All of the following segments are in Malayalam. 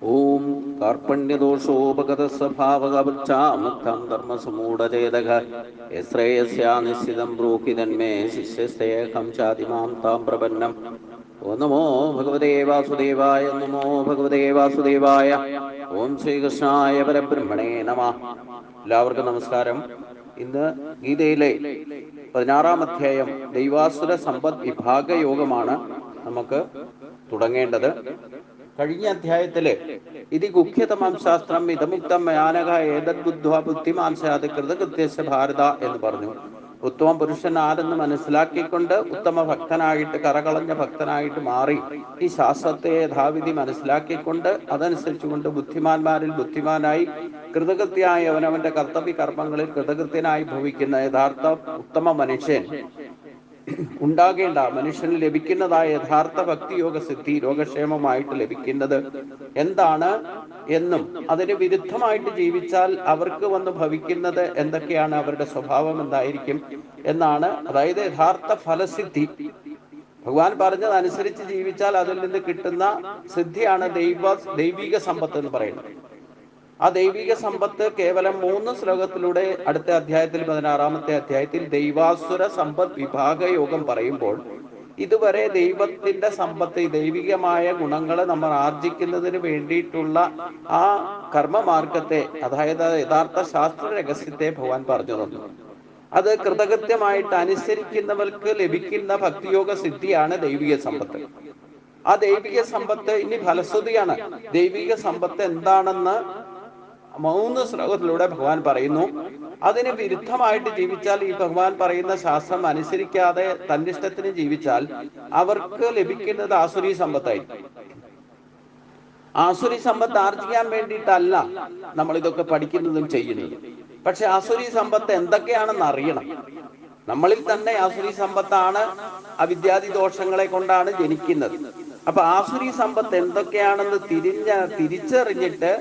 ഓം കാർപ്പണ്യദോഷോപഗതസ്വഭാവകവൃക്ഷാമുക്തം ധർമ്മസമൂഢചേതക യശ്രേയസ്യാ നിശ്ചിതം ബ്രൂഹി തന്മേ ശിഷ്യസ്തേഹം ചാതിമാം താം പ്രപന്നം. ഓം നമോ ഭഗവതേ വാസുദേവായ. നമോ ഭഗവതേ വാസുദേവായ. ഓം ശ്രീകൃഷ്ണായ പരബ്രഹ്മണേ നമഃ. എല്ലാവർക്കും നമസ്കാരം. ഇന്ന് ഗീതയിലെ 16-ാം അധ്യായം ദൈവാസുര സമ്പദ് വിഭാഗ യോഗമാണ് നമുക്ക് തുടങ്ങേണ്ടത്. കഴിഞ്ഞ അധ്യായത്തില് ഇതി ഗുഹ്യതമം ശാസ്ത്രം ഇതമുക്തം മയാനക ഏതദ് ബുദ്ധ്വാ ബുദ്ധിമാൻ സ്യാത് കൃതകൃത്യസ്യ ഭാരത എന്ന് പറഞ്ഞു. ഉത്തമ പുരുഷൻ ആരെന്ന് മനസ്സിലാക്കിക്കൊണ്ട് ഉത്തമ ഭക്തനായിട്ട്, കറകളഞ്ഞ ഭക്തനായിട്ട് മാറി ഈ ശാസ്ത്രത്തെ യഥാവിധി മനസ്സിലാക്കിക്കൊണ്ട് അതനുസരിച്ചുകൊണ്ട് ബുദ്ധിമാന്മാരിൽ ബുദ്ധിമാനായി കൃതകൃത്യനായി അവനവന്റെ കർത്തവ്യ കർമ്മങ്ങളിൽ കൃതകൃത്യനായി ഭവിക്കുന്ന യഥാർത്ഥ ഉത്തമ മനുഷ്യൻ ഉണ്ടാകേണ്ട, മനുഷ്യന് ലഭിക്കുന്നതായ യഥാർത്ഥ ഭക്തിയോഗ സിദ്ധി രോഗക്ഷേമമായിട്ട് ലഭിക്കുന്നത് എന്താണ് എന്നും അതിന് വിരുദ്ധമായിട്ട് ജീവിച്ചാൽ അവർക്ക് വന്ന് ഭവിക്കുന്നത് എന്തൊക്കെയാണ്, അവരുടെ സ്വഭാവം എന്തായിരിക്കും എന്നാണ്. അതായത് യഥാർത്ഥ ഫലസിദ്ധി, ഭഗവാൻ പറഞ്ഞതനുസരിച്ച് ജീവിച്ചാൽ അതിൽ നിന്ന് കിട്ടുന്ന സിദ്ധിയാണ് ദൈവിക സമ്പത്ത് എന്ന് പറയുന്നത്. ആ ദൈവിക സമ്പത്ത് കേവലം 3 ശ്ലോകത്തിലൂടെ അടുത്ത അധ്യായത്തിൽ 16-ാമത്തെ അധ്യായത്തിൽ ദൈവാസുര സമ്പദ് വിഭാഗ യോഗം പറയുമ്പോൾ ഇതുവരെ ദൈവത്തിന്റെ സമ്പത്ത്, ദൈവികമായ ഗുണങ്ങളെ നമ്മൾ ആർജിക്കുന്നതിന് വേണ്ടിയിട്ടുള്ള ആ കർമ്മമാർഗത്തെ, അതായത് യഥാർത്ഥ ശാസ്ത്ര രഹസ്യത്തെ ഭഗവാൻ പറഞ്ഞു തന്നു. അത് കൃതകൃത്യമായിട്ട് അനുസരിക്കുന്നവർക്ക് ലഭിക്കുന്ന ഭക്തിയോഗ സിദ്ധിയാണ് ദൈവിക സമ്പത്ത്. ആ ദൈവിക സമ്പത്ത് ഇനി ഫലശ്രുതിയാണ്. ദൈവിക സമ്പത്ത് എന്താണെന്ന് 3 ശ്ലോകത്തിലൂടെ ഭഗവാൻ പറയുന്നു. അതിന് വിരുദ്ധമായിട്ട് ജീവിച്ചാൽ, ഈ ഭഗവാൻ പറയുന്ന ശാസ്ത്രം അനുസരിക്കാതെ തന്നിഷ്ടത്തിന് ജീവിച്ചാൽ അവർക്ക് ലഭിക്കുന്നത് ആസുരി സമ്പത്തായിരിക്കും. ആസുരി സമ്പത്ത് ആർജിക്കാൻ വേണ്ടിയിട്ടല്ല നമ്മൾ ഇതൊക്കെ പഠിക്കുന്നതും ചെയ്യുന്നതും. പക്ഷെ ആസുരി സമ്പത്ത് എന്തൊക്കെയാണെന്ന് അറിയണം. നമ്മളിൽ തന്നെ ആസുരി സമ്പത്താണ് അവിദ്യാദി ദോഷങ്ങളെ കൊണ്ടാണ് ജനിക്കുന്നത്. അപ്പൊ ആസുരി സമ്പത്ത് എന്തൊക്കെയാണെന്ന് തിരിച്ചറിഞ്ഞിട്ട്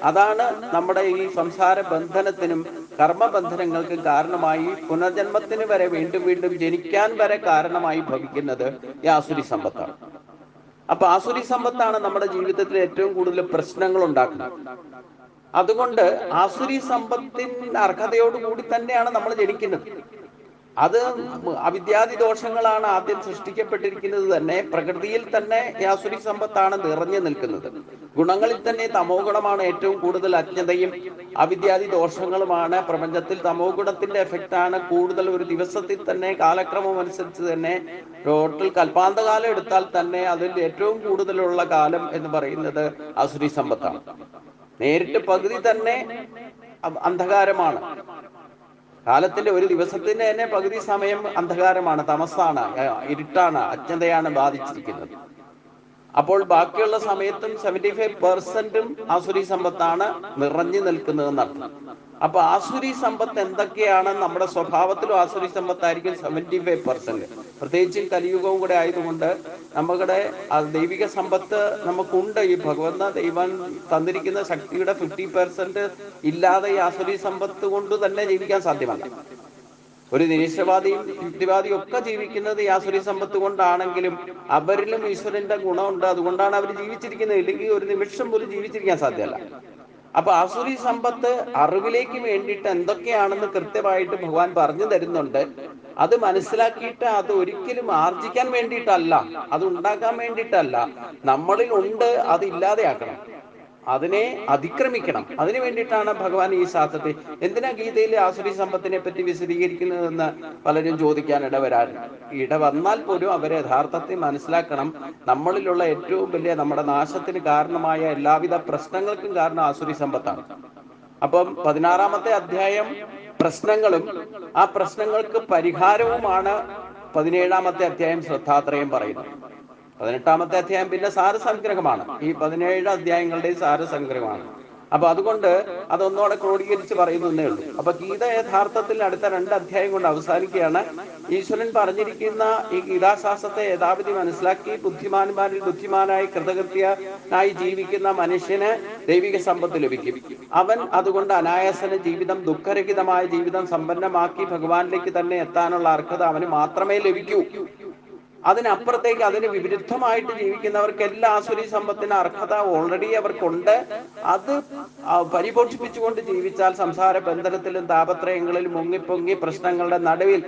അതാണ് നമ്മുടെ ഈ സംസാര ബന്ധനത്തിനും കർമ്മബന്ധനങ്ങൾക്കും കാരണമായി, പുനർജന്മത്തിന് വരെ വീണ്ടും വീണ്ടും ജനിക്കാൻ വരെ കാരണമായി ഭവിക്കുന്നത് ഈ ആസുരി സമ്പത്താണ്. അപ്പൊ ആസുരി സമ്പത്താണ് നമ്മുടെ ജീവിതത്തിൽ ഏറ്റവും കൂടുതൽ പ്രശ്നങ്ങൾ ഉണ്ടാക്കുന്നത്. അതുകൊണ്ട് ആസുരി സമ്പത്തിന് അർഹതയോടുകൂടി തന്നെയാണ് നമ്മൾ ജനിക്കുന്നത്. അത് അവിദ്യാദി ദോഷങ്ങളാണ് ആദ്യം സൃഷ്ടിക്കപ്പെട്ടിരിക്കുന്നത്. തന്നെ പ്രകൃതിയിൽ തന്നെ ആസുരി സമ്പത്താണ് നിറഞ്ഞു നിൽക്കുന്നത്. ഗുണങ്ങളിൽ തന്നെ തമോ ഗുണമാണ് ഏറ്റവും കൂടുതൽ. അജ്ഞതയും അവിദ്യാദി ദോഷങ്ങളുമാണ് പ്രപഞ്ചത്തിൽ. തമോ ഗുണത്തിന്റെ എഫക്റ്റാണ് കൂടുതൽ. ഒരു ദിവസത്തിൽ തന്നെ കാലക്രമം അനുസരിച്ച് തന്നെ ടോട്ടൽ കൽപ്പാന്തകാലം എടുത്താൽ തന്നെ അതിൽ ഏറ്റവും കൂടുതലുള്ള കാലം എന്ന് പറയുന്നത് ആസുരി സമ്പത്താണ്. നേരിട്ട് പകുതി തന്നെ അന്ധകാരമാണ്. കാലത്തിന്റെ ഒരു ദിവസത്തിന്റെ തന്നെ പകുതി സമയം അന്ധകാരമാണ്, തമസാണ്, ഇരുട്ടാണ്, അജ്ഞതയാണ് ബാധിച്ചിരിക്കുന്നത്. അപ്പോൾ ബാക്കിയുള്ള സമയത്തും 75% ആസുരി സമ്പത്താണ് നിറഞ്ഞു നിൽക്കുന്നതെന്നർത്ഥം. അപ്പൊ ആസുരി സമ്പത്ത് എന്തൊക്കെയാണ്? നമ്മുടെ സ്വഭാവത്തിലും ആസുരി സമ്പത്തായിരിക്കും 75%. പ്രത്യേകിച്ചും കലിയുഗവും കൂടെ ആയതുകൊണ്ട് നമ്മുടെ ദൈവിക സമ്പത്ത് നമുക്കുണ്ട്. ഈ ദൈവം തന്നിരിക്കുന്ന ശക്തിയുടെ 50% ഇല്ലാതെ ഈ ആസുരി സമ്പത്ത് കൊണ്ട് തന്നെ ജീവിക്കാൻ സാധ്യമല്ല. ഒരു നിരീശ്വരവാദിയും യുക്തിവാദിയും ഒക്കെ ജീവിക്കുന്നത് ഈ ആസുരി സമ്പത്ത് കൊണ്ടാണെങ്കിലും അവരിലും ഈശ്വരന്റെ ഗുണമുണ്ട്. അതുകൊണ്ടാണ് അവർ ജീവിച്ചിരിക്കുന്നത്. ഇല്ലെങ്കിൽ ഒരു നിമിഷം പോലും ജീവിച്ചിരിക്കാൻ സാധ്യമല്ല. അപ്പൊ ആസുരി സമ്പത്ത് അറിവിലേക്ക് വേണ്ടിയിട്ട് എന്തൊക്കെയാണെന്ന് കൃത്യമായിട്ട് ഭഗവാൻ പറഞ്ഞു തരുന്നുണ്ട്. അത് മനസ്സിലാക്കിയിട്ട് അത് ഒരിക്കലും ആർജിക്കാൻ വേണ്ടിയിട്ടല്ല, അത് ഉണ്ടാക്കാൻ വേണ്ടിയിട്ടല്ല. നമ്മളിൽ ഉണ്ട്, അത് ഇല്ലാതെയാക്കണം, അതിനെ അതിക്രമിക്കണം. അതിനു വേണ്ടിയിട്ടാണ് ഭഗവാൻ ഈ ശാസ്ത്രത്തെ. എന്തിനാ ഗീതയിലെ ആസുരി സമ്പത്തിനെ പറ്റി വിശദീകരിക്കുന്നതെന്ന് പലരും ചോദിക്കാൻ ഇടവന്നാൽ പോലും അവരെ യഥാർത്ഥത്തിൽ മനസ്സിലാക്കണം. നമ്മളിലുള്ള ഏറ്റവും വലിയ നമ്മുടെ നാശത്തിന് കാരണമായ എല്ലാവിധ പ്രശ്നങ്ങൾക്കും കാരണം ആസുരി സമ്പത്താണ്. അപ്പം 16-ാമത്തെ അധ്യായം പ്രശ്നങ്ങളും ആ പ്രശ്നങ്ങൾക്ക് പരിഹാരവുമാണ് 17-ാമത്തെ അധ്യായം ശ്രദ്ധാത്രയം പറയുന്നത്. 18-ാമത്തെ അധ്യായം പിന്നെ സാരസംഗ്രഹമാണ്. ഈ 17 അധ്യായങ്ങളുടെയും സാരസംഗ്രഹമാണ്. അപ്പൊ അതുകൊണ്ട് അതൊന്നോടെ ക്രോഡീകരിച്ച് പറയുന്നേ ഉള്ളൂ. അപ്പൊ ഗീത യഥാർത്ഥത്തിൽ അടുത്ത 2 അധ്യായം കൊണ്ട് അവസാനിക്കുകയാണ്. ഈശ്വരൻ പറഞ്ഞിരിക്കുന്ന ഈ ഗീതാശാസ്ത്രത്തെ യഥാവിധി മനസ്സിലാക്കി ബുദ്ധിമാന്മാരിൽ ബുദ്ധിമാനായി കൃതകൃത്യനായി ജീവിക്കുന്ന മനുഷ്യന് ദൈവിക സമ്പത്ത് ലഭിക്കും. അവൻ അതുകൊണ്ട് അനായാസന ജീവിതം, ദുഃഖരഹിതമായ ജീവിതം സമ്പന്നമാക്കി ഭഗവാനിലേക്ക് തന്നെ എത്താനുള്ള അർഹത അവന് മാത്രമേ ലഭിക്കൂ. അതിനപ്പുറത്തേക്ക് അതിന് വിരുദ്ധമായിട്ട് ജീവിക്കുന്നവർക്ക് എല്ലാ ആസുരി സമ്പത്തിന് അർഹത ഓൾറെഡി അവർക്കുണ്ട്. അത് പരിപോഷിപ്പിച്ചുകൊണ്ട് ജീവിച്ചാൽ സംസാര ബന്ധനത്തിലും താപത്രയങ്ങളിലും മുങ്ങിപ്പൊങ്ങി പ്രശ്നങ്ങളുടെ നടുവിൽ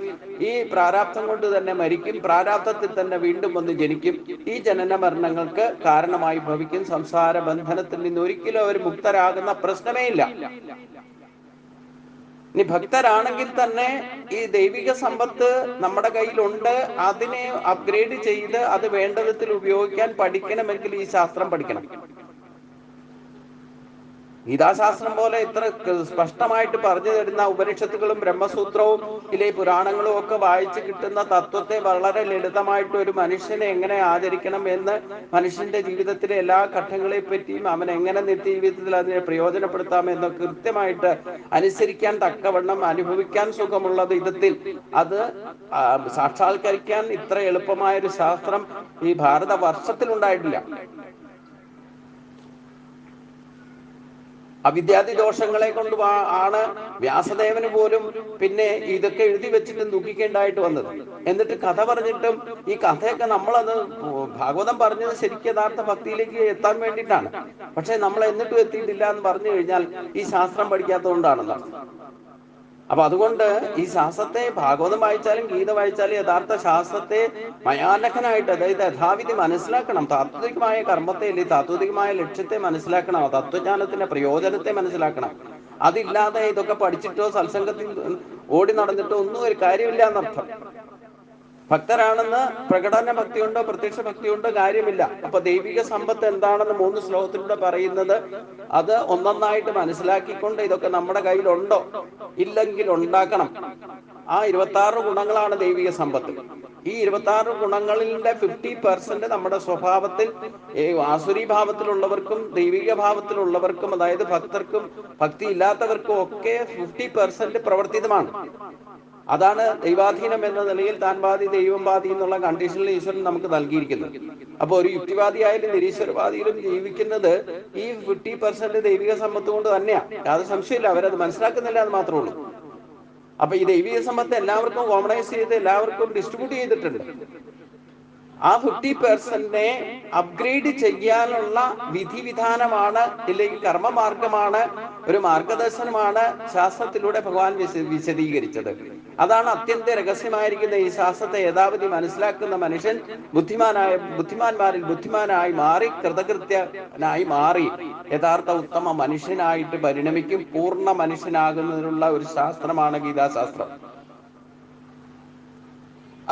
ഈ പ്രാരാബ്ധം കൊണ്ട് തന്നെ മരിക്കും. പ്രാരാബ്ധത്തിൽ തന്നെ വീണ്ടും വന്ന് ജനിക്കും. ഈ ജനന മരണങ്ങൾക്ക് കാരണമായി ഭവിക്കും. സംസാര ബന്ധനത്തിൽ നിന്ന് ഒരിക്കലും അവർ മുക്തരാകുന്ന പ്രശ്നമേ ഇല്ല. ഇനി ഭക്തരാണെങ്കിൽ തന്നെ ഈ ദൈവിക സമ്പത്ത് നമ്മുടെ കയ്യിലുണ്ട്. അതിനെ അപ്ഗ്രേഡ് ചെയ്ത് അത് വേണ്ട വിധത്തിൽ ഉപയോഗിക്കാൻ പഠിക്കണമെങ്കിൽ ഈ ശാസ്ത്രം പഠിക്കണം. ഗീതാശാസ്ത്രം പോലെ ഇത്ര സ്പഷ്ടമായിട്ട് പറഞ്ഞു തരുന്ന ഉപനിഷത്തുകളും ബ്രഹ്മസൂത്രവും ഇതിലെ പുരാണങ്ങളും ഒക്കെ വായിച്ച് കിട്ടുന്ന തത്വത്തെ വളരെ ലളിതമായിട്ട് ഒരു മനുഷ്യനെ എങ്ങനെ ആചരിക്കണം എന്ന്, മനുഷ്യന്റെ ജീവിതത്തിലെ എല്ലാ ഘട്ടങ്ങളെ പറ്റിയും അവൻ എങ്ങനെ നിത്യജീവിതത്തിൽ അതിനെ പ്രയോജനപ്പെടുത്താം എന്ന് കൃത്യമായിട്ട് അനുസരിക്കാൻ തക്കവണ്ണം അനുഭവിക്കാൻ സുഖമുള്ള വിധത്തിൽ അത് സാക്ഷാത്കരിക്കാൻ ഇത്ര എളുപ്പമായൊരു ശാസ്ത്രം ഈ ഭാരതവർഷത്തിൽ ഉണ്ടായിട്ടില്ല. അവിദ്യാദി ദോഷങ്ങളെ കൊണ്ട് ആണ് വ്യാസദേവന് പോലും പിന്നെ ഇതൊക്കെ എഴുതി വെച്ചിട്ട് ദുഃഖിക്കേണ്ടായിട്ട് വന്നത്. എന്നിട്ട് കഥ പറഞ്ഞിട്ടും ഈ കഥയൊക്കെ നമ്മളത് ഭാഗവതം പറഞ്ഞത് ശരിക്കും യഥാർത്ഥ ഭക്തിയിലേക്ക് എത്താൻ വേണ്ടിയിട്ടാണ്. പക്ഷെ നമ്മൾ എന്നിട്ടും എത്തിയിട്ടില്ല എന്ന് പറഞ്ഞു കഴിഞ്ഞാൽ ഈ ശാസ്ത്രം പഠിക്കാത്തതുകൊണ്ടാണെന്നാണ്. അപ്പൊ അതുകൊണ്ട് ഈ ശാസ്ത്രത്തെ ഭാഗവതം വായിച്ചാലും ഗീത വായിച്ചാലും യഥാർത്ഥ ശാസ്ത്രത്തെ മയാനഖനായിട്ട്, അതായത് യഥാവിധി മനസ്സിലാക്കണം. താത്വികമായ കർമ്മത്തെ അല്ലെങ്കിൽ താത്വികമായ ലക്ഷ്യത്തെ മനസ്സിലാക്കണം. തത്വജ്ഞാനത്തിന്റെ പ്രയോജനത്തെ മനസ്സിലാക്കണം. അതില്ലാതെ ഇതൊക്കെ പഠിച്ചിട്ടോ സത്സംഗത്തിൽ ഓടി നടന്നിട്ടോ ഒന്നും ഒരു കാര്യമില്ല എന്നർത്ഥം. ഭക്തരാണെന്ന് പ്രകടന ഭക്തിയുണ്ടോ പ്രത്യക്ഷ ഭക്തിയുണ്ടോ കാര്യമില്ല. അപ്പൊ ദൈവിക സമ്പത്ത് എന്താണെന്ന് 3 ശ്ലോകത്തിലൂടെ പറയുന്നത് അത് ഒന്നൊന്നായിട്ട് മനസ്സിലാക്കിക്കൊണ്ട് ഇതൊക്കെ നമ്മുടെ കയ്യിലുണ്ടോ ഇല്ലെങ്കിൽ ഉണ്ടാക്കണം. ആ 26 ഗുണങ്ങളാണ് ദൈവിക സമ്പത്ത്. ഈ 26 ഗുണങ്ങളിലെ 50% നമ്മുടെ സ്വഭാവത്തിൽ, ആസുരി ഭാവത്തിലുള്ളവർക്കും ദൈവിക ഭാവത്തിലുള്ളവർക്കും, അതായത് ഭക്തർക്കും ഭക്തി ഇല്ലാത്തവർക്കും ഒക്കെ 50% പ്രവർത്തിതമാണ്. അതാണ് ദൈവാധീനം എന്ന നിലയിൽ താൻ പാതി ദൈവം പാതി എന്നുള്ള കണ്ടീഷനിൽ ഈശ്വരൻ നമുക്ക് നൽകിയിരിക്കുന്നത്. അപ്പൊ ഒരു യുക്തിവാദിയായാലും നിരീശ്വരവാദിയിലും ജീവിക്കുന്നത് ഈ 50% ദൈവിക സമ്പത്ത് കൊണ്ട് തന്നെയാണ്. യാതൊരു സംശയമില്ല. അവരത് മനസ്സിലാക്കുന്നില്ല എന്ന് മാത്രമേ ഉള്ളൂ. അപ്പൊ ഈ ദൈവിക സമ്പത്ത് എല്ലാവർക്കും കോമണൈസ് ചെയ്ത് എല്ലാവർക്കും ഡിസ്ട്രിബ്യൂട്ട് ചെയ്തിട്ടുണ്ട്. ആ 50%നെ അപ്ഗ്രേഡ് ചെയ്യാനുള്ള വിധിവിധാനമാണ്, ഇല്ലെങ്കിൽ കർമ്മമാർഗമാണ്, ഒരു മാർഗദർശനമാണ് ശാസ്ത്രത്തിലൂടെ ഭഗവാൻ വിശദീകരിച്ചത്. അതാണ് അത്യന്ത രഹസ്യമായിരിക്കുന്ന ഈ ശാസ്ത്രത്തെ യഥാവധി മനസ്സിലാക്കുന്ന മനുഷ്യൻ ബുദ്ധിമാന്മാരിൽ ബുദ്ധിമാനായി മാറി, കൃതകൃത്യനായി മാറി യഥാർത്ഥ ഉത്തമ മനുഷ്യനായിട്ട് പരിണമിക്കും. പൂർണ്ണ മനുഷ്യനാകുന്നതിനുള്ള ഒരു ശാസ്ത്രമാണ് ഗീതാശാസ്ത്രം.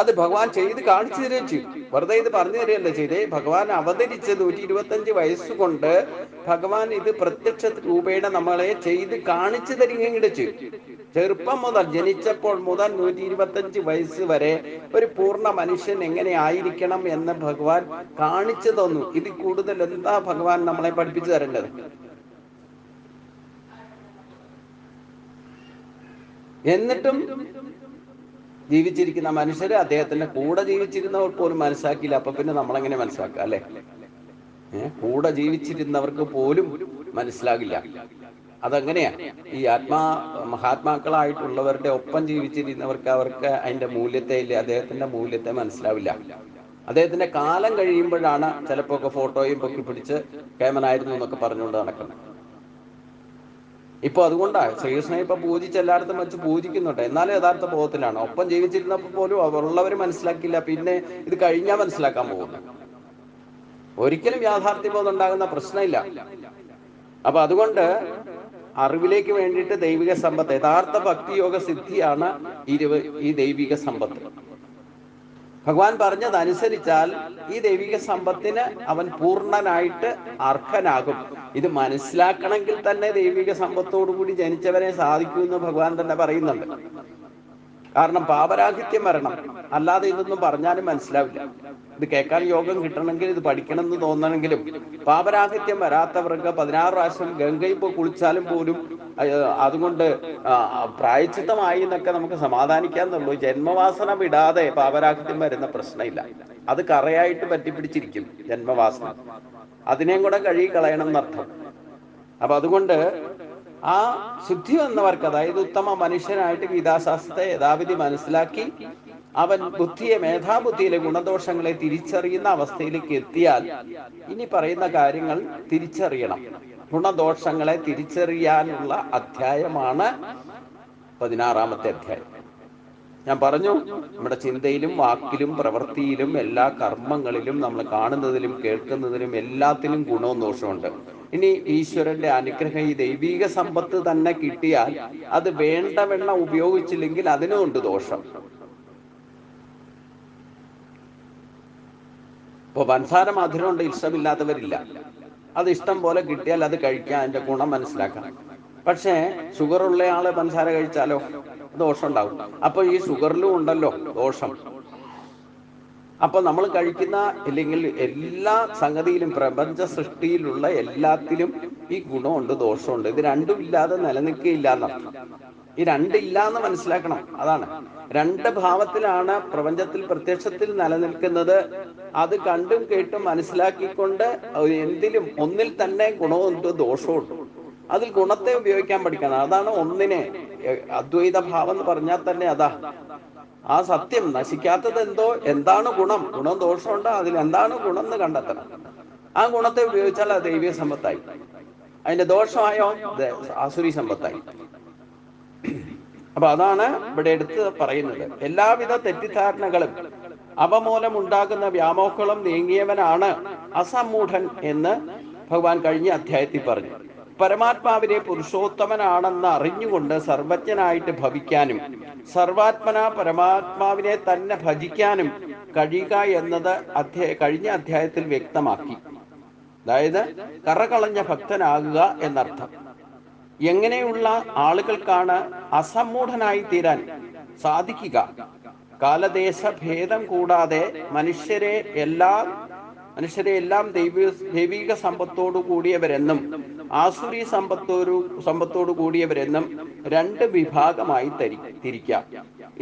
അത് ഭഗവാൻ ചെയ്ത് കാണിച്ചു തരുകയും ചെയ്യും. വെറുതെ ഇത് പറഞ്ഞു തരികയല്ല ചെയ്തേ. ഭഗവാൻ അവതരിച്ച് 125 വയസ്സുകൊണ്ട് ഭഗവാൻ ഇത് പ്രത്യക്ഷ രൂപേണ നമ്മളെ ചെയ്ത് കാണിച്ചു തരികയും കൂടെ ചെയ്യും. ചെറുപ്പം മുതൽ, ജനിച്ചപ്പോൾ മുതൽ 125 വയസ്സ് വരെ ഒരു പൂർണ്ണ മനുഷ്യൻ എങ്ങനെ ആയിരിക്കണം എന്ന് ഭഗവാൻ കാണിച്ചു തന്നു. ഇതിൽ കൂടുതൽ എന്താ ഭഗവാൻ നമ്മളെ പഠിപ്പിച്ചു തരേണ്ടത്? എന്നിട്ടും ജീവിച്ചിരിക്കുന്ന മനുഷ്യര് അദ്ദേഹത്തിന്റെ കൂടെ ജീവിച്ചിരുന്നവർ പോലും മനസ്സിലാക്കിയില്ല. അപ്പൊ പിന്നെ നമ്മളെങ്ങനെ മനസ്സിലാക്കുക അല്ലെ? കൂടെ ജീവിച്ചിരുന്നവർക്ക് പോലും മനസ്സിലാകില്ല. അതെങ്ങനെയാ? ഈ മഹാത്മാക്കളായിട്ടുള്ളവരുടെ ഒപ്പം ജീവിച്ചിരുന്നവർക്ക് അവർക്ക് അതിന്റെ മൂല്യത്തെ ഇല്ല, അദ്ദേഹത്തിന്റെ മൂല്യത്തെ മനസ്സിലാവില്ല. അദ്ദേഹത്തിന്റെ കാലം കഴിയുമ്പോഴാണ് ചിലപ്പോ ഒക്കെ ഫോട്ടോയും പൊക്കി പിടിച്ച് കേമനായിരുന്നു എന്നൊക്കെ പറഞ്ഞുകൊണ്ട് നടക്കുന്നത്. ഇപ്പൊ അതുകൊണ്ടാണ് ശ്രീകൃഷ്ണനെ ഇപ്പൊ പൂജിച്ച് എല്ലായിടത്തും വെച്ച് പൂജിക്കുന്നുണ്ട്. എന്നാലും യഥാർത്ഥ ബോധത്തിലാണ്. ഒപ്പം ജീവിച്ചിരുന്നപ്പോൾ പോലും ഉള്ളവർ മനസ്സിലാക്കില്ല. പിന്നെ ഇത് കഴിഞ്ഞാൽ മനസ്സിലാക്കാൻ പോകുന്നു. ഒരിക്കലും യാഥാർത്ഥ്യബോധം ഉണ്ടാകുന്ന പ്രശ്നമില്ല. അപ്പൊ അതുകൊണ്ട് അറിവിലേക്ക് വേണ്ടിയിട്ട് ദൈവിക സമ്പത്ത്, യഥാർത്ഥ ഭക്തിയോഗ സിദ്ധിയാണ് ഈ ദൈവിക സമ്പത്ത്. ഭഗവാൻ പറഞ്ഞതനുസരിച്ചാൽ ഈ ദൈവിക സമ്പത്തിന് അവൻ പൂർണ്ണനായിട്ട് അർഹനാകും. ഇത് മനസ്സിലാക്കണമെങ്കിൽ തന്നെ ദൈവിക സമ്പത്തോടുകൂടി ജനിച്ചവനെ സാധിക്കുമെന്ന് ഭഗവാൻ തന്നെ പറയുന്നുണ്ട്. കാരണം പാപരാഹിത്യം വരണം, അല്ലാതെ ഇതൊന്നും പറഞ്ഞാലും മനസ്സിലാവില്ല. ഇത് കേൾക്കാൻ യോഗം കിട്ടണമെങ്കിൽ, ഇത് പഠിക്കണം എന്ന് തോന്നണമെങ്കിലും പാപരാഹിത്യം വരാത്തവർക്ക് 16 പ്രാവശ്യം ഗംഗയിൽ പോയി കുളിച്ചാലും പോലും അതുകൊണ്ട് പ്രായച്ചിത്തമായി എന്നൊക്കെ നമുക്ക് സമാധാനിക്കാന്നുള്ളൂ. ജന്മവാസന വിടാതെ പാപരാഹിത്യം വരുന്ന പ്രശ്നമില്ല. അത് കറയായിട്ട് പറ്റിപ്പിടിച്ചിരിക്കും ജന്മവാസന. അതിനെയും കൂടെ കഴുകി കളയണം എന്നർത്ഥം. അപ്പൊ അതുകൊണ്ട് ആ ശുദ്ധി വന്നവർക്ക്, അതായത് ഉത്തമ മനുഷ്യനായിട്ട് ഗീതാശാസ്ത്രത്തെ യഥാവിധി മനസ്സിലാക്കി അവൻ മേധാബുദ്ധിയിലെ ഗുണദോഷങ്ങളെ തിരിച്ചറിയുന്ന അവസ്ഥയിലേക്ക് എത്തിയാൽ ഇനി പറയുന്ന കാര്യങ്ങൾ തിരിച്ചറിയണം. ഗുണദോഷങ്ങളെ തിരിച്ചറിയാനുള്ള അധ്യായമാണ് 16-ാമത്തെ അധ്യായം. ഞാൻ പറഞ്ഞു, നമ്മുടെ ചിന്തയിലും വാക്കിലും പ്രവൃത്തിയിലും എല്ലാ കർമ്മങ്ങളിലും നമ്മൾ കാണുന്നതിലും കേൾക്കുന്നതിലും എല്ലാത്തിലും ഗുണവും ദോഷമുണ്ട്. ഇനി ഈശ്വരന്റെ അനുഗ്രഹം, ഈ ദൈവിക സമ്പത്ത് തന്നെ കിട്ടിയാൽ അത് വേണ്ടവണ്ണം ഉപയോഗിച്ചില്ലെങ്കിൽ അതിനുമുണ്ട് ദോഷം. ഇപ്പൊ പഞ്ചസാര മധുരമുണ്ട്, ഇഷ്ടമില്ലാത്തവരില്ല. അത് ഇഷ്ടം പോലെ കിട്ടിയാൽ അത് കഴിക്കാൻ, അതിന്റെ ഗുണം മനസ്സിലാക്കണം. പക്ഷേ ഷുഗറുള്ള ആള് പഞ്ചസാര കഴിച്ചാലോ ദോഷം ഉണ്ടാവും. അപ്പൊ ഈ ഷുഗറിലും ഉണ്ടല്ലോ ദോഷം. അപ്പൊ നമ്മൾ കഴിക്കുന്ന അല്ലെങ്കിൽ എല്ലാ സംഗതിയിലും പ്രപഞ്ച സൃഷ്ടിയിലുള്ള എല്ലാത്തിലും ഈ ഗുണമുണ്ട് ദോഷമുണ്ട്. ഇത് രണ്ടും ഇല്ലാതെ നിലനിൽക്കുകയില്ല എന്നർത്ഥം. ഈ രണ്ടില്ല എന്ന് മനസ്സിലാക്കണം. അതാണ്, രണ്ട് ഭാവത്തിലാണ് പ്രപഞ്ചത്തിൽ പ്രത്യക്ഷത്തിൽ നിലനിൽക്കുന്നത്. അത് കണ്ടും കേട്ടും മനസ്സിലാക്കിക്കൊണ്ട് എന്തിലും ഒന്നിൽ തന്നെ ഗുണമുണ്ട് ദോഷമുണ്ട്. അതിൽ ഗുണത്തെ ഉപയോഗിക്കാൻ പഠിക്കണം. അതാണ് ഒന്നിനെ അദ്വൈത ഭാവം എന്ന് പറഞ്ഞാൽ തന്നെ അതാ. ആ സത്യം നശിക്കാത്തത് എന്താണ് ഗുണം, ദോഷമുണ്ട്, അതിൽ എന്താണ് ഗുണം എന്ന് കണ്ടെത്തണം. ആ ഗുണത്തെ ഉപയോഗിച്ചാൽ അത് ദൈവിക സമ്പത്തായി. അതിന്റെ ദോഷമായോ ആസുരി സമ്പത്തായി. അപ്പൊ അതാണ് ഇവിടെ എടുത്ത് പറയുന്നത്. എല്ലാവിധ തെറ്റിദ്ധാരണകളും അവമൂലം ഉണ്ടാകുന്ന വ്യാമോഹങ്ങളും നീങ്ങിയവനാണ് അസമൂഢൻ എന്ന് ഭഗവാൻ കഴിഞ്ഞ അധ്യായത്തിൽ പറഞ്ഞു. പരമാത്മാവിനെ പുരുഷോത്തമനാണെന്ന് അറിഞ്ഞുകൊണ്ട് സർവജ്ഞനായിട്ട് ഭവിക്കാനും സർവാത്മന പരമാത്മാവിനെ തന്നെ ഭജിക്കാനും കഴിയുക എന്നത് കഴിഞ്ഞ അധ്യായത്തിൽ വ്യക്തമാക്കി. അതായത് കറകളഞ്ഞ ഭക്തനാകുക എന്നർത്ഥം. എങ്ങനെയുള്ള ആളുകൾക്കാണ് അസമ്മൂഢനായി തീരാൻ സാധിക്കുക? കാലദേശ ഭേദം കൂടാതെ മനുഷ്യരെ എല്ലാം ദൈവിക സമ്പത്തോടു കൂടിയവരെന്നും ആസുരി സമ്പത്തോടു കൂടിയവരെന്നും രണ്ട് വിഭാഗമായി തിരിക്കാം.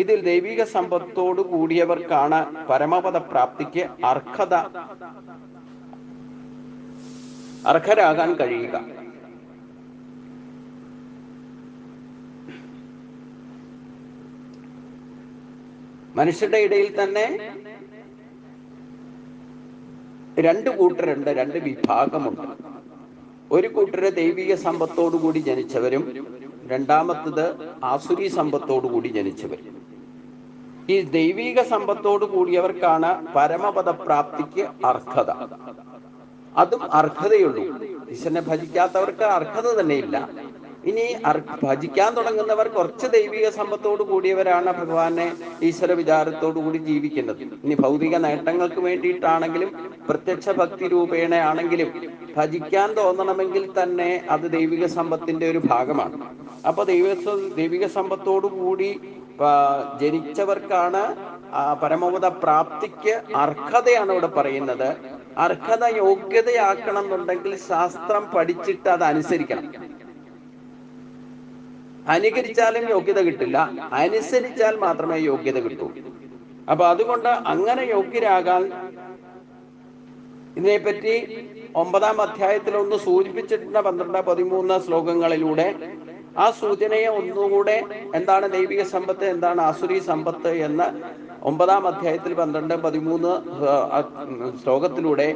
ഇതിൽ ദൈവിക സമ്പത്തോടു കൂടിയവർക്കാണ് പരമപദ പ്രാപ്തിക്ക് അർഹരാകാൻ കഴിയുക. മനുഷ്യരുടെ ഇടയിൽ തന്നെ രണ്ട് കൂട്ടരുണ്ട്, രണ്ട് വിഭാഗമുണ്ട്. ഒരു കൂട്ടര് ദൈവിക സമ്പത്തോടുകൂടി ജനിച്ചവരും രണ്ടാമത്തത് ആസുരി സമ്പത്തോടുകൂടി ജനിച്ചവരും. ഈ ദൈവിക സമ്പത്തോടു കൂടിയവർക്കാണ് പരമപദ പ്രാപ്തിക്ക് അർഹത. അതും അർഹതയുള്ളൂ. ഈശ്വരനെ ഭജിക്കാത്തവർക്ക് അർഹത തന്നെയില്ല. ഇനി ഭജിക്കാൻ തുടങ്ങുന്നവർ കുറച്ച് ദൈവിക സമ്പത്തോടു കൂടിയവരാണ് ഭഗവാനെ ഈശ്വര വിചാരത്തോടു കൂടി ജീവിക്കുന്നത്. ഇനി ഭൗതിക നേട്ടങ്ങൾക്ക് വേണ്ടിയിട്ടാണെങ്കിലും പ്രത്യക്ഷ ഭക്തി രൂപേണ ആണെങ്കിലും ഭജിക്കാൻ തോന്നണമെങ്കിൽ തന്നെ അത് ദൈവിക സമ്പത്തിന്റെ ഒരു ഭാഗമാണ്. അപ്പൊ ദൈവിക സമ്പത്തോടു കൂടി ജനിച്ചവർക്കാണ് പരമപദ പ്രാപ്തിക്ക് അർഹതയാണ് ഇവിടെ പറയുന്നത്. അർഹത യോഗ്യതയാക്കണം എന്നുണ്ടെങ്കിൽ ശാസ്ത്രം പഠിച്ചിട്ട് അത് അനുസരിക്കണം. അനുകരിച്ചാലും യോഗ്യത കിട്ടില്ല, അനുസരിച്ചാൽ മാത്രമേ യോഗ്യത കിട്ടൂ. അപ്പൊ അതുകൊണ്ട് അങ്ങനെ യോഗ്യരാകാൻ ഇതിനെപ്പറ്റി 9-ാം അധ്യായത്തിൽ ഒന്ന് സൂചിപ്പിച്ചിട്ടുണ്ട്. 12-13 ശ്ലോകങ്ങളിലൂടെ ആ സൂചനയെ ഒന്നുകൂടെ എന്താണ് ദൈവിക സമ്പത്ത്, എന്താണ് ആസുരി സമ്പത്ത് എന്ന് 9-ാം അധ്യായത്തിൽ 12-13 ശ്ലോകത്തിലൂടെ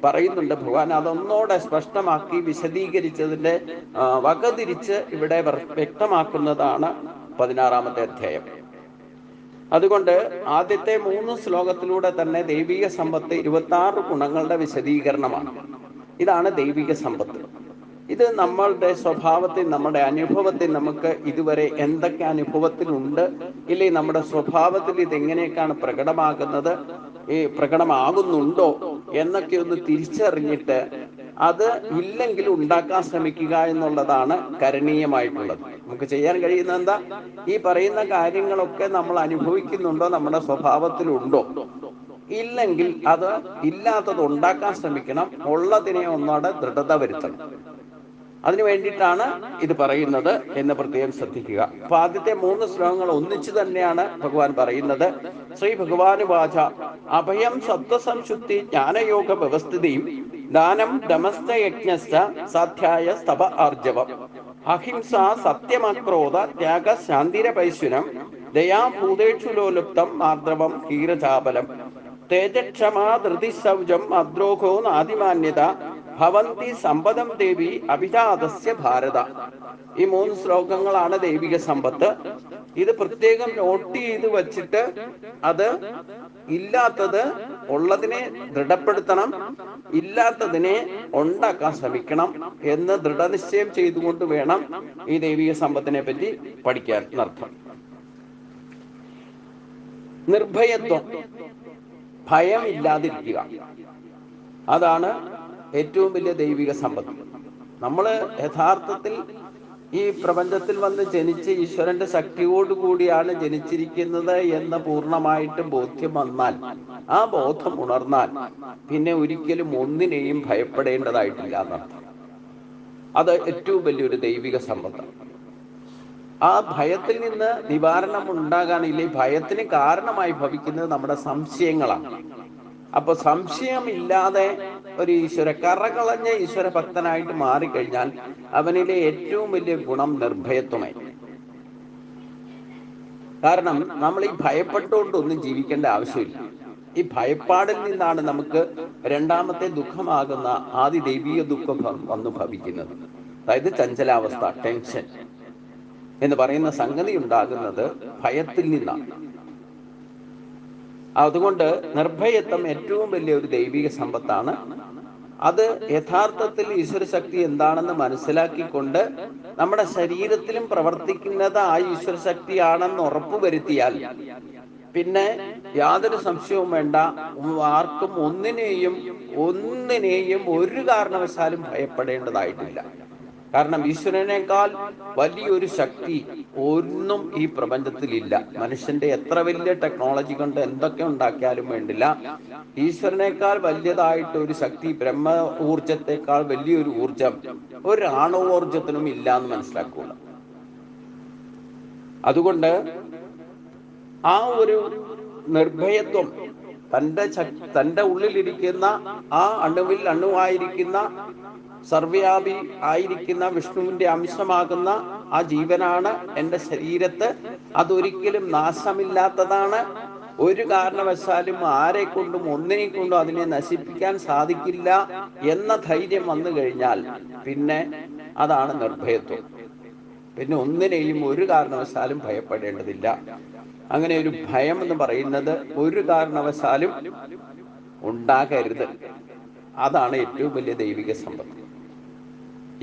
പറയുന്നുണ്ട്. ഭഗവാൻ അതൊന്നോടെ സ്പഷ്ടമാക്കി വിശദീകരിച്ചതിന്റെ വകതിരിച്ച് ഇവിടെ വ്യക്തമാക്കുന്നതാണ് 16-ാമത്തെ അധ്യായം. അതുകൊണ്ട് ആദ്യത്തെ 3 ശ്ലോകത്തിലൂടെ തന്നെ ദൈവിക സമ്പത്ത് 26 ഗുണങ്ങളുടെ വിശദീകരണമാണ്. ഇതാണ് ദൈവിക സമ്പത്ത്. ഇത് നമ്മളുടെ സ്വഭാവത്തിൽ, നമ്മുടെ അനുഭവത്തിൽ നമുക്ക് ഇതുവരെ എന്തൊക്കെ അനുഭവത്തിലുണ്ട്, ഇല്ലേ നമ്മുടെ സ്വഭാവത്തിൽ ഇതെങ്ങനെയൊക്കെയാണ് പ്രകടമാകുന്നുണ്ടോ എന്നൊക്കെ ഒന്ന് തിരിച്ചറിഞ്ഞിട്ട് അത് ഇല്ലെങ്കിൽ ഉണ്ടാക്കാൻ ശ്രമിക്കുക എന്നുള്ളതാണ് കരണീയമായിട്ടുള്ളത്. നമുക്ക് ചെയ്യാൻ കഴിയുന്ന എന്താ? ഈ പറയുന്ന കാര്യങ്ങളൊക്കെ നമ്മൾ അനുഭവിക്കുന്നുണ്ടോ, നമ്മുടെ സ്വഭാവത്തിലുണ്ടോ? ഇല്ലെങ്കിൽ അത് ഇല്ലാത്തത് ഉണ്ടാക്കാൻ ശ്രമിക്കണം. ഉള്ളതിനെ ഒന്നോടെ ദൃഢത വരുത്തണം. അതിനു വേണ്ടിയിട്ടാണ് ഇത് പറയുന്നത് എന്ന് പ്രത്യേകം ശ്രദ്ധിക്കുക. അപ്പൊ ആദ്യത്തെ 3 ശ്ലോകങ്ങൾ ഒന്നിച്ചു തന്നെയാണ് ഭഗവാൻ പറയുന്നത്. ശ്രീ ഭഗവാന് വാച അഭയം സത്വസംശുദ്ധി ജ്ഞാനയോഗ വ്യവസ്ഥിതിയും ദാനം ദമസ്തയജ്ഞശ്ച സാധ്യായ സ്തപ ആർജവം അഹിംസ സത്യമക്രോധ ത്യാഗ ശാന്തിരപൈശ്വരം ദയാ ഭൂതേഷു ലോലുപ്തം ആർദ്രവം ഹീരചാപലം തേജക്ഷമാ ധൃതിശൗചം അദ്രോഹോ നാദിമാന്യത ഭവന്തി സമ്പദം ദേവി അഭിജാതസ്യ ഭാരത. ഈ 3 ശ്ലോകങ്ങളാണ് ദൈവിക സമ്പത്ത്. ഇത് പ്രത്യേകം നോട്ട് ചെയ്ത് വച്ചിട്ട് അത് ഇല്ലാത്തത് ഉള്ളതിനെ ദൃഢപ്പെടുത്തണം, ഇല്ലാത്തതിനെ ഉണ്ടാക്കാൻ ശ്രമിക്കണം എന്ന് ദൃഢനിശ്ചയം ചെയ്തുകൊണ്ട് വേണം ഈ ദൈവിക സമ്പത്തിനെ പറ്റി പഠിക്കാൻ എന്നർത്ഥം. നിർഭയത്വം, ഭയം ഇല്ലാതിരിക്കുക, അതാണ് ഏറ്റവും വലിയ ദൈവിക സമ്പത്ത്. നമ്മൾ യഥാർത്ഥത്തിൽ ഈ പ്രപഞ്ചത്തിൽ വന്ന് ജനിച്ച് ഈശ്വരന്റെ ശക്തിയോടുകൂടിയാണ് ജനിച്ചിരിക്കുന്നത് എന്ന് പൂർണ്ണമായിട്ട് ബോധ്യം വന്നാൽ, ആ ബോധം ഉണർന്നാൽ പിന്നെ ഒരിക്കലും ഒന്നിനെയും ഭയപ്പെടേണ്ടതായിട്ടില്ല എന്നർത്ഥം. അത് ഏറ്റവും വലിയൊരു ദൈവിക സമ്പത്താണ്. ആ ഭയത്തിൽ നിന്ന് നിവാരണം ഉണ്ടാകാനില്ല. ഈ ഭയത്തിന് കാരണമായി ഭവിക്കുന്നത് നമ്മുടെ സംശയങ്ങളാണ്. അപ്പൊ സംശയമില്ലാതെ ഒരു കറകളഞ്ഞ ഈശ്വര ഭക്തനായിട്ട് മാറിക്കഴിഞ്ഞാൽ അവനിലെ ഏറ്റവും വലിയ ഗുണം നിർഭയത്വമായി. കാരണം നമ്മൾ ഈ ഭയപ്പെട്ടുകൊണ്ടൊന്നും ജീവിക്കേണ്ട ആവശ്യമില്ല. ഈ ഭയപ്പാടിൽ നിന്നാണ് നമുക്ക് രണ്ടാമത്തെ ദുഃഖമാകുന്ന ആദി ദൈവീക ദുഃഖം വന്നു ഭവിക്കുന്നത്. അതായത് ചഞ്ചലാവസ്ഥ, ടെൻഷൻ എന്ന് പറയുന്ന സംഗതി ഉണ്ടാകുന്നത് ഭയത്തിൽ നിന്നാണ്. അതുകൊണ്ട് നിർഭയത്വം ഏറ്റവും വലിയ ഒരു ദൈവിക സമ്പത്താണ്. അത് യഥാർത്ഥത്തിൽ ഈശ്വരശക്തി എന്താണെന്ന് മനസ്സിലാക്കിക്കൊണ്ട് നമ്മുടെ ശരീരത്തിലും പ്രവർത്തിക്കുന്നത് ആ ഈശ്വരശക്തിയാണെന്ന് ഉറപ്പുവരുത്തിയാൽ പിന്നെ യാതൊരു സംശയവും വേണ്ട, ആർക്കും ഒന്നിനെയും ഒരു കാരണവശാലും ഭയപ്പെടേണ്ടതായിട്ടില്ല. കാരണം ഈശ്വരനേക്കാൾ വലിയൊരു ശക്തി ഒന്നും ഈ പ്രപഞ്ചത്തിലില്ല. മനുഷ്യന്റെ എത്ര വലിയ ടെക്നോളജി കൊണ്ട് എന്തൊക്കെ ഉണ്ടാക്കിയാലും വേണ്ടില്ല, ഈശ്വരനേക്കാൾ വലിയതായിട്ട് ഒരു ശക്തി, ബ്രഹ്മ ഊർജത്തെക്കാൾ വലിയൊരു ഊർജം ഒരു ആണവോർജത്തിനും ഇല്ല എന്ന് മനസ്സിലാക്കുക. അതുകൊണ്ട് ആ ഒരു നിർഭയത്വം തന്റെ ഉള്ളിലിരിക്കുന്ന ആ അണുവായിരിക്കുന്ന സർവ്വവ്യാപി ആയിരിക്കുന്ന വിഷ്ണുവിന്റെ അംശമാകുന്ന ആ ജീവനാണ് എൻ്റെ ശരീരത്ത്. അതൊരിക്കലും നാശമില്ലാത്തതാണ്. ഒരു കാരണവശാലും ആരെ കൊണ്ടും ഒന്നിനെ കൊണ്ടും അതിനെ നശിപ്പിക്കാൻ സാധിക്കില്ല എന്ന ധൈര്യം വന്നു കഴിഞ്ഞാൽ പിന്നെ അതാണ് നിർഭയത്വം. പിന്നെ ഒന്നിനെയും ഒരു കാരണവശാലും ഭയപ്പെടേണ്ടതില്ല. അങ്ങനെ ഒരു ഭയം എന്ന് പറയുന്നത് ഒരു കാരണവശാലും ഉണ്ടാകരുത്. അതാണ് ഏറ്റവും വലിയ ദൈവിക സമ്പത്ത്.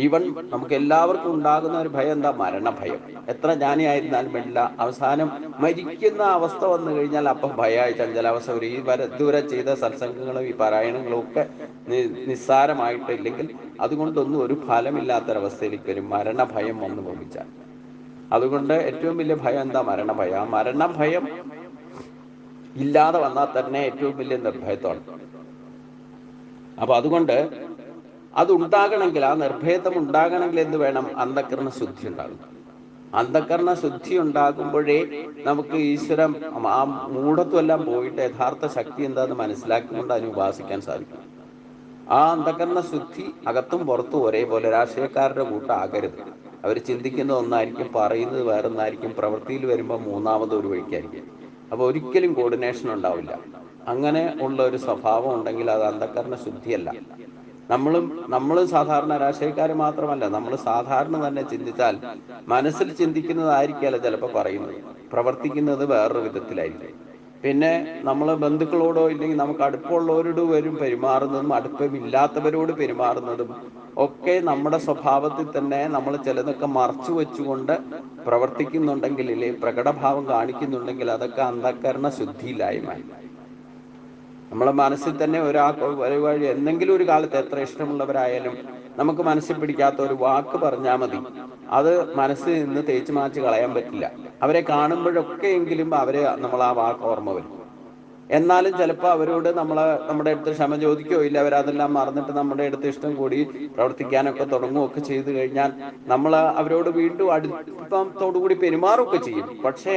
ഈവൻ നമുക്ക് എല്ലാവർക്കും ഉണ്ടാകുന്ന ഒരു ഭയം എന്താ? മരണഭയം. എത്ര ജ്ഞാനിയായിരുന്നാലും വേണ്ടില്ല, അവസാനം മരിക്കുന്ന അവസ്ഥ വന്നു കഴിഞ്ഞാൽ അപ്പം ഭയമായി ചഞ്ചലാവസ്ഥ വരും. ഈ ദൂരെ ചെയ്ത സത്സംഗങ്ങളും ഈ പാരായണങ്ങളും ഒക്കെ നിസ്സാരമായിട്ടില്ലെങ്കിൽ അതുകൊണ്ടൊന്നും ഒരു ഫലമില്ലാത്തൊരവസ്ഥയിലേക്ക് വരും, മരണഭയം വന്നു ഭവിച്ചാൽ. അതുകൊണ്ട് ഏറ്റവും വലിയ ഭയം എന്താ? മരണഭയം. ആ മരണഭയം ഇല്ലാതെ വന്നാൽ തന്നെ ഏറ്റവും വലിയ നിർഭയത്വമാണ്. അപ്പൊ അതുകൊണ്ട് അതുണ്ടാകണമെങ്കിൽ, ആ നിർഭയത്വം ഉണ്ടാകണമെങ്കിൽ എന്ത് വേണം? അന്ധകരണ ശുദ്ധി ഉണ്ടാകും. അന്ധകരണ ശുദ്ധി ഉണ്ടാകുമ്പോഴേ നമുക്ക് ഈശ്വരം ആ മൂഢത്വം എല്ലാം പോയിട്ട് യഥാർത്ഥ ശക്തി എന്താന്ന് മനസ്സിലാക്കിക്കൊണ്ട് അതിന് ഉപാസിക്കാൻ സാധിക്കും. ആ അന്ധകരണ ശുദ്ധി അകത്തും പുറത്തും ഒരേപോലെ. രാഷ്ട്രീയക്കാരുടെ കൂട്ടാകരുത്. അവർ ചിന്തിക്കുന്നത് ഒന്നായിരിക്കും, പറയുന്നത് വേറൊന്നായിരിക്കും, പ്രവൃത്തിയിൽ വരുമ്പോൾ മൂന്നാമത് ഒരു വഴിക്കായിരിക്കും. അപ്പൊ ഒരിക്കലും കോർഡിനേഷൻ ഉണ്ടാവില്ല. അങ്ങനെ ഉള്ള ഒരു സ്വഭാവം ഉണ്ടെങ്കിൽ അത് അന്ധകരണ ശുദ്ധിയല്ല. നമ്മൾ സാധാരണ രാഷ്ട്രീയക്കാർ മാത്രമല്ല, നമ്മൾ സാധാരണ തന്നെ ചിന്തിച്ചാൽ മനസ്സിൽ ചിന്തിക്കുന്നതായിരിക്കല്ല ചിലപ്പോൾ പറയുന്നത്, പ്രവർത്തിക്കുന്നത് വേറൊരു വിധത്തിലായിരിക്കും. പിന്നെ നമ്മൾ ബന്ധുക്കളോടോ ഇല്ലെങ്കിൽ നമുക്ക് അടുപ്പമുള്ളവരോട് പെരുമാറുന്നതും അടുപ്പമില്ലാത്തവരോട് പെരുമാറുന്നതും ഒക്കെ നമ്മുടെ സ്വഭാവത്തിൽ തന്നെ നമ്മൾ ചിലതൊക്കെ മറച്ചു വെച്ചുകൊണ്ട് പ്രവർത്തിക്കുന്നുണ്ടെങ്കിൽ, പ്രകടഭാവം കാണിക്കുന്നുണ്ടെങ്കിൽ അതൊക്കെ അന്ധകരണ ശുദ്ധിയില്ലായ്മ. നമ്മളെ മനസ്സിൽ തന്നെ ഒരു വഴി എന്തെങ്കിലും ഒരു കാലത്ത് എത്ര ഇഷ്ടമുള്ളവരായാലും നമുക്ക് മനസ്സിൽ പിടിക്കാത്ത ഒരു വാക്ക് പറഞ്ഞാൽ മതി, അത് മനസ്സിൽ നിന്ന് തേച്ചു മാച്ച് കളയാൻ പറ്റില്ല. അവരെ കാണുമ്പോഴൊക്കെ എങ്കിലും നമ്മൾ ആ വാക്ക് ഓർമ്മ വരും. എന്നാലും ചിലപ്പോൾ അവരോട് നമ്മുടെ അടുത്ത് ക്ഷമ ചോദിക്കുകയോ ഇല്ല, അവരതെല്ലാം മറന്നിട്ട് നമ്മുടെ അടുത്ത് ഇഷ്ടം കൂടി പ്രവർത്തിക്കാനൊക്കെ തുടങ്ങുകയൊക്കെ ചെയ്തു കഴിഞ്ഞാൽ നമ്മൾ അവരോട് വീണ്ടും അടുപ്പത്തോടുകൂടി പെരുമാറുകയൊക്കെ ചെയ്യും. പക്ഷേ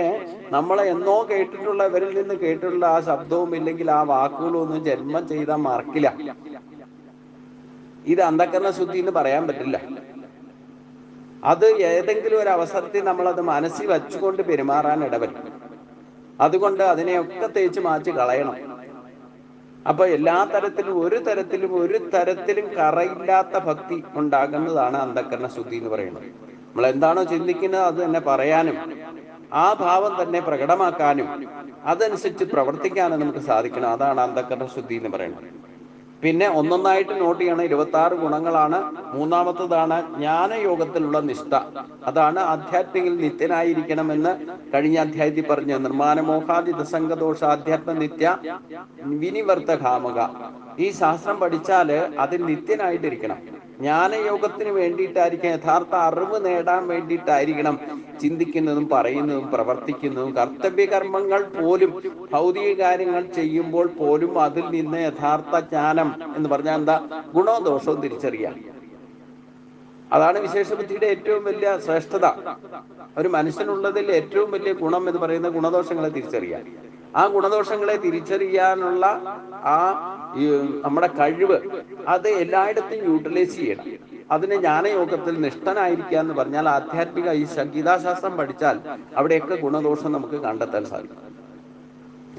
നമ്മളെ എന്നോ കേട്ടിട്ടുള്ളവരിൽ നിന്ന് കേട്ടിട്ടുള്ള ആ ശബ്ദവും ഇല്ലെങ്കിൽ ആ വാക്കുകളും ഒന്നും ജന്മം ചെയ്താൽ മറക്കില്ല. ഇത് അന്ധകരണ ശുദ്ധി എന്ന് പറയാൻ പറ്റില്ല. അത് ഏതെങ്കിലും ഒരു അവസരത്തിൽ നമ്മളത് മനസ്സിൽ വച്ചുകൊണ്ട് പെരുമാറാൻ ഇടപെടും. അതുകൊണ്ട് അതിനെയൊക്കെ തേച്ച് മാറ്റി കളയണം. അപ്പൊ എല്ലാ തരത്തിലും ഒരു തരത്തിലും കറയില്ലാത്ത ഭക്തി ഉണ്ടാകുന്നതാണ് അന്ധക്കരണ ശുദ്ധി എന്ന് പറയുന്നത്. നമ്മൾ എന്താണോ ചിന്തിക്കുന്നത് അത് തന്നെ പറയാനും ആ ഭാവം തന്നെ പ്രകടമാക്കാനും അതനുസരിച്ച് പ്രവർത്തിക്കാനും നമുക്ക് സാധിക്കണം. അതാണ് അന്ധക്കരണ ശുദ്ധി എന്ന് പറയുന്നത്. പിന്നെ ഒന്നൊന്നായിട്ട് നോട്ട് ചെയ്യണം. 26 ഗുണങ്ങളാണ്. മൂന്നാമത്തതാണ് ജ്ഞാനയോഗത്തിലുള്ള നിഷ്ഠ. അതാണ് ആധ്യാത്മികയിൽ നിത്യനായിരിക്കണമെന്ന് കഴിഞ്ഞ അധ്യായത്തിൽ പറഞ്ഞ നിർമ്മാനമോഹാദി ദസംഗദോഷ ആധ്യാത്മ നിത്യ വിനിവർത്ത കാമുക. ഈ ശാസ്ത്രം പഠിച്ചാല് അതിൽ നിത്യനായിട്ടിരിക്കണം. ജ്ഞാനയോഗത്തിന് വേണ്ടിയിട്ടായിരിക്കണം, യഥാർത്ഥ അറിവ് നേടാൻ വേണ്ടിയിട്ടായിരിക്കണം ചിന്തിക്കുന്നതും പറയുന്നതും പ്രവർത്തിക്കുന്നതും. കർത്തവ്യകർമ്മങ്ങൾ പോലും ഭൗതിക കാര്യങ്ങൾ ചെയ്യുമ്പോൾ പോലും അതിൽ നിന്ന് യഥാർത്ഥ ജ്ഞാനം എന്ന് പറഞ്ഞാൽ എന്താ? ഗുണവും ദോഷവും തിരിച്ചറിയാം. അതാണ് വിശേഷബുദ്ധിയുടെ ഏറ്റവും വലിയ ശ്രേഷ്ഠത. ഒരു മനുഷ്യനുള്ളതിൽ ഏറ്റവും വലിയ ഗുണം എന്ന് പറയുന്ന ഗുണദോഷങ്ങളെ തിരിച്ചറിയാൻ. ആ ഗുണദോഷങ്ങളെ തിരിച്ചറിയാനുള്ള നമ്മുടെ കഴിവ് അത് എല്ലായിടത്തും യൂട്ടിലൈസ് ചെയ്യണം. അതിന് ജ്ഞാനയോഗത്തിൽ നിഷ്ഠനായിരിക്കുക എന്ന് പറഞ്ഞാൽ ആധ്യാത്മിക ഈ ഗീതാശാസ്ത്രം പഠിച്ചാൽ അവിടെയൊക്കെ ഗുണദോഷം നമുക്ക് കണ്ടെത്താൻ സാധിക്കും.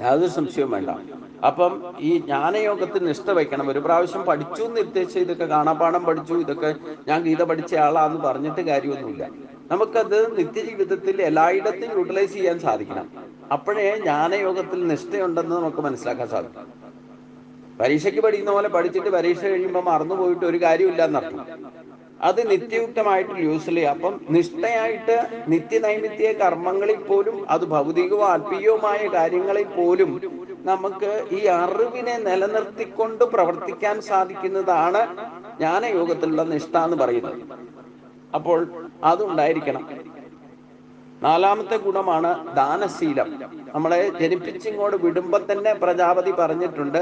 യാതൊരു സംശയവും വേണ്ട. അപ്പം ഈ ജ്ഞാനയോഗത്തിൽ നിഷ്ഠ വയ്ക്കണം. ഒരു പ്രാവശ്യം പഠിച്ചു എന്ന് നിർദ്ദേശിച്ച് ഇതൊക്കെ കാണാപ്പാഠം പഠിച്ചു, ഇതൊക്കെ ഞാൻ ഗീത പഠിച്ച ആളാന്ന് പറഞ്ഞിട്ട് കാര്യമൊന്നുമില്ല. നമുക്കത് നിത്യജീവിതത്തിൽ എല്ലായിടത്തും യൂട്ടിലൈസ് ചെയ്യാൻ സാധിക്കണം. അപ്പോഴേ ജ്ഞാനയോഗത്തിൽ നിഷ്ഠയുണ്ടെന്ന് നമുക്ക് മനസ്സിലാക്കാൻ സാധിക്കും. പരീക്ഷയ്ക്ക് പഠിക്കുന്ന പോലെ പഠിച്ചിട്ട് പരീക്ഷ കഴിയുമ്പോൾ മറന്നുപോയിട്ട് ഒരു കാര്യമില്ല എന്നർത്ഥം. അത് നിത്യയുക്തമായിട്ട് യൂസ് ചെയ്യുക. അപ്പം നിഷ്ഠയായിട്ട് നിത്യനൈമിത്യ കർമ്മങ്ങളിൽ പോലും, അത് ഭൗതികവും ആത്മീയവുമായ കാര്യങ്ങളിൽ പോലും നമുക്ക് ഈ അറിവിനെ നിലനിർത്തിക്കൊണ്ട് പ്രവർത്തിക്കാൻ സാധിക്കുന്നതാണ് ജ്ഞാനയോഗത്തിലുള്ള നിഷ്ഠ എന്ന് പറയുന്നത്. അപ്പോൾ അതുണ്ടായിരിക്കണം. നാലാമത്തെ ഗുണമാണ് ദാനശീലം. നമ്മളെ ജനിപ്പിച്ചിങ്ങോട്ട് വിടുമ്പോൾ തന്നെ പ്രജാപതി പറഞ്ഞിട്ടുണ്ട്,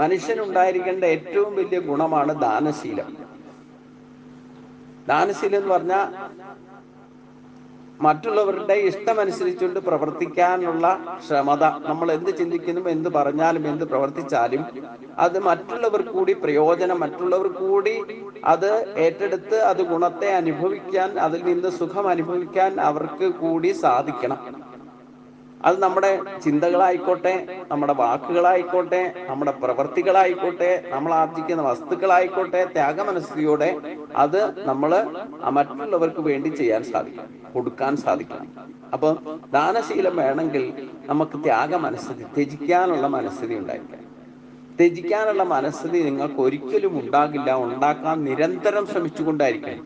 മനുഷ്യനുണ്ടായിരിക്കേണ്ട ഏറ്റവും വലിയ ഗുണമാണ് ദാനശീലം. ദാനശീലം എന്ന് പറഞ്ഞാൽ മറ്റുള്ളവരുടെ ഇഷ്ടമനുസരിച്ചുകൊണ്ട് പ്രവർത്തിക്കാനുള്ള ക്ഷമത. നമ്മൾ എന്ത് ചിന്തിക്കുന്നു, എന്ത് പറഞ്ഞാലും എന്ത് പ്രവർത്തിച്ചാലും അത് മറ്റുള്ളവർ കൂടി പ്രയോജനം, മറ്റുള്ളവർ കൂടി അത് ഏറ്റെടുത്ത് അത് ഗുണത്തെ അനുഭവിക്കാൻ, അതിൽ നിന്ന് സുഖം അനുഭവിക്കാൻ അവർക്ക് കൂടി സാധിക്കണം. അത് നമ്മുടെ ചിന്തകളായിക്കോട്ടെ, നമ്മുടെ വാക്കുകളായിക്കോട്ടെ, നമ്മുടെ പ്രവർത്തികളായിക്കോട്ടെ, നമ്മൾ ആർജിക്കുന്ന വസ്തുക്കളായിക്കോട്ടെ, ത്യാഗമനസ്ഥയോടെ അത് നമ്മൾ മറ്റുള്ളവർക്ക് വേണ്ടി ചെയ്യാൻ സാധിക്കും, കൊടുക്കാൻ സാധിക്കണം. അപ്പൊ ദാനശീലം വേണമെങ്കിൽ നമുക്ക് ത്യാഗമനസ്ഥിതി, ത്യജിക്കാനുള്ള മനസ്ഥിതി ഉണ്ടായിരിക്കണം. ത്യജിക്കാനുള്ള മനസ്ഥിതി നിങ്ങൾക്ക് ഒരിക്കലും ഉണ്ടാകില്ല. ഉണ്ടാക്കാൻ നിരന്തരം ശ്രമിച്ചുകൊണ്ടായിരിക്കണം.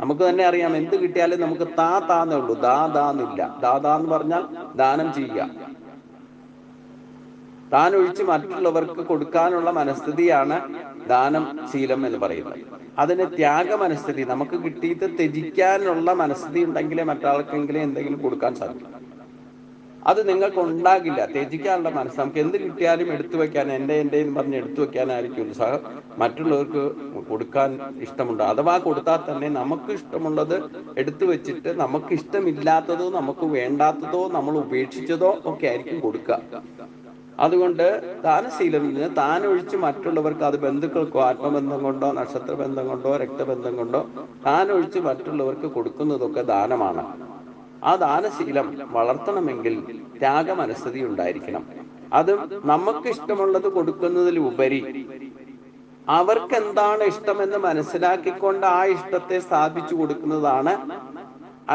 നമുക്ക് തന്നെ അറിയാം, എന്ത് കിട്ടിയാലും നമുക്ക് താന്നേ ഉള്ളൂ, ദാന്നില്ല. ദാന്ന് പറഞ്ഞാൽ ദാനം ചെയ്യുക. താൻ ഒഴിച്ച് മറ്റുള്ളവർക്ക് കൊടുക്കാനുള്ള മനസ്ഥിതിയാണ് ദാനം ശീലം എന്ന് പറയുന്നത്. അതിന് ത്യാഗ മനസ്ഥിതി, നമുക്ക് കിട്ടിയിട്ട് ത്യജിക്കാനുള്ള മനസ്ഥിതി ഉണ്ടെങ്കിലേ മറ്റാൾക്കെങ്കിലും എന്തെങ്കിലും കൊടുക്കാൻ സാധിക്കും. അത് നിങ്ങൾക്ക് ഉണ്ടാകില്ല. ത്യജിക്കാനുള്ള മനസ്സ്, നമുക്ക് എന്ത് കിട്ടിയാലും എടുത്തു വെക്കാൻ, എൻ്റെ എന്ന് പറഞ്ഞ് എടുത്തു വെക്കാനായിരിക്കും ഉത്സാഹം. മറ്റുള്ളവർക്ക് കൊടുക്കാൻ ഇഷ്ടമുണ്ട്. അഥവാ കൊടുത്താൽ തന്നെ നമുക്ക് ഇഷ്ടമുള്ളത് എടുത്തു വെച്ചിട്ട് നമുക്ക് ഇഷ്ടമില്ലാത്തതോ നമുക്ക് വേണ്ടാത്തതോ നമ്മൾ ഉപേക്ഷിച്ചതോ ഒക്കെ ആയിരിക്കും കൊടുക്കുക. അതുകൊണ്ട് ദാനശീലം താൻ ഒഴിച്ച് മറ്റുള്ളവർക്ക്, അത് ബന്ധുക്കൾക്കോ ആത്മബന്ധം കൊണ്ടോ നക്ഷത്ര ബന്ധം കൊണ്ടോ രക്തബന്ധം കൊണ്ടോ താൻ ഒഴിച്ച് മറ്റുള്ളവർക്ക് കൊടുക്കുന്നതൊക്കെ ദാനമാണ്. ആ ദാനശീലം വളർത്തണമെങ്കിൽ ത്യാഗ മനസ്ഥിതി ഉണ്ടായിരിക്കണം. അത് നമുക്ക് ഇഷ്ടമുള്ളത് കൊടുക്കുന്നതിൽ ഉപരി അവർക്ക് എന്താണ് ഇഷ്ടമെന്ന് മനസ്സിലാക്കിക്കൊണ്ട് ആ ഇഷ്ടത്തെ സ്ഥാപിച്ചു കൊടുക്കുന്നതാണ്.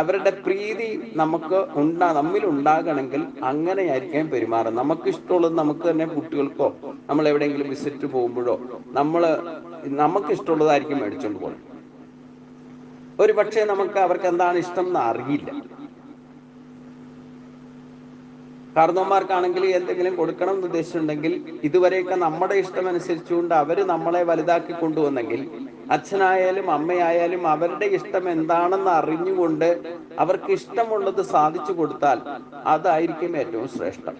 അവരുടെ പ്രീതി നമുക്ക് നമ്മിൽ ഉണ്ടാകണമെങ്കിൽ അങ്ങനെയായിരിക്കും പെരുമാറുന്നത്. നമുക്ക് ഇഷ്ടമുള്ളത് നമുക്ക് തന്നെ, കുട്ടികൾക്കോ നമ്മൾ എവിടെയെങ്കിലും വിസിറ്റ് പോകുമ്പോഴോ നമുക്ക് ഇഷ്ടമുള്ളതായിരിക്കും മേടിച്ചുകൊണ്ട് പോകുന്നത്. ഒരു പക്ഷേ നമുക്ക് അവർക്ക് എന്താണ് ഇഷ്ടം എന്ന് അറിയില്ല. കാരണവന്മാർക്കാണെങ്കിൽ എന്തെങ്കിലും കൊടുക്കണം എന്ന് ഉദ്ദേശിച്ചിട്ടുണ്ടെങ്കിൽ ഇതുവരെയൊക്കെ നമ്മുടെ ഇഷ്ടമനുസരിച്ചുകൊണ്ട് അവർ നമ്മളെ വലുതാക്കി കൊണ്ടുവന്നെങ്കിൽ, അച്ഛനായാലും അമ്മയായാലും അവരുടെ ഇഷ്ടം എന്താണെന്ന് അറിഞ്ഞുകൊണ്ട് അവർക്ക് ഇഷ്ടമുള്ളത് സാധിച്ചു കൊടുത്താൽ അതായിരിക്കും ഏറ്റവും ശ്രേഷ്ഠം.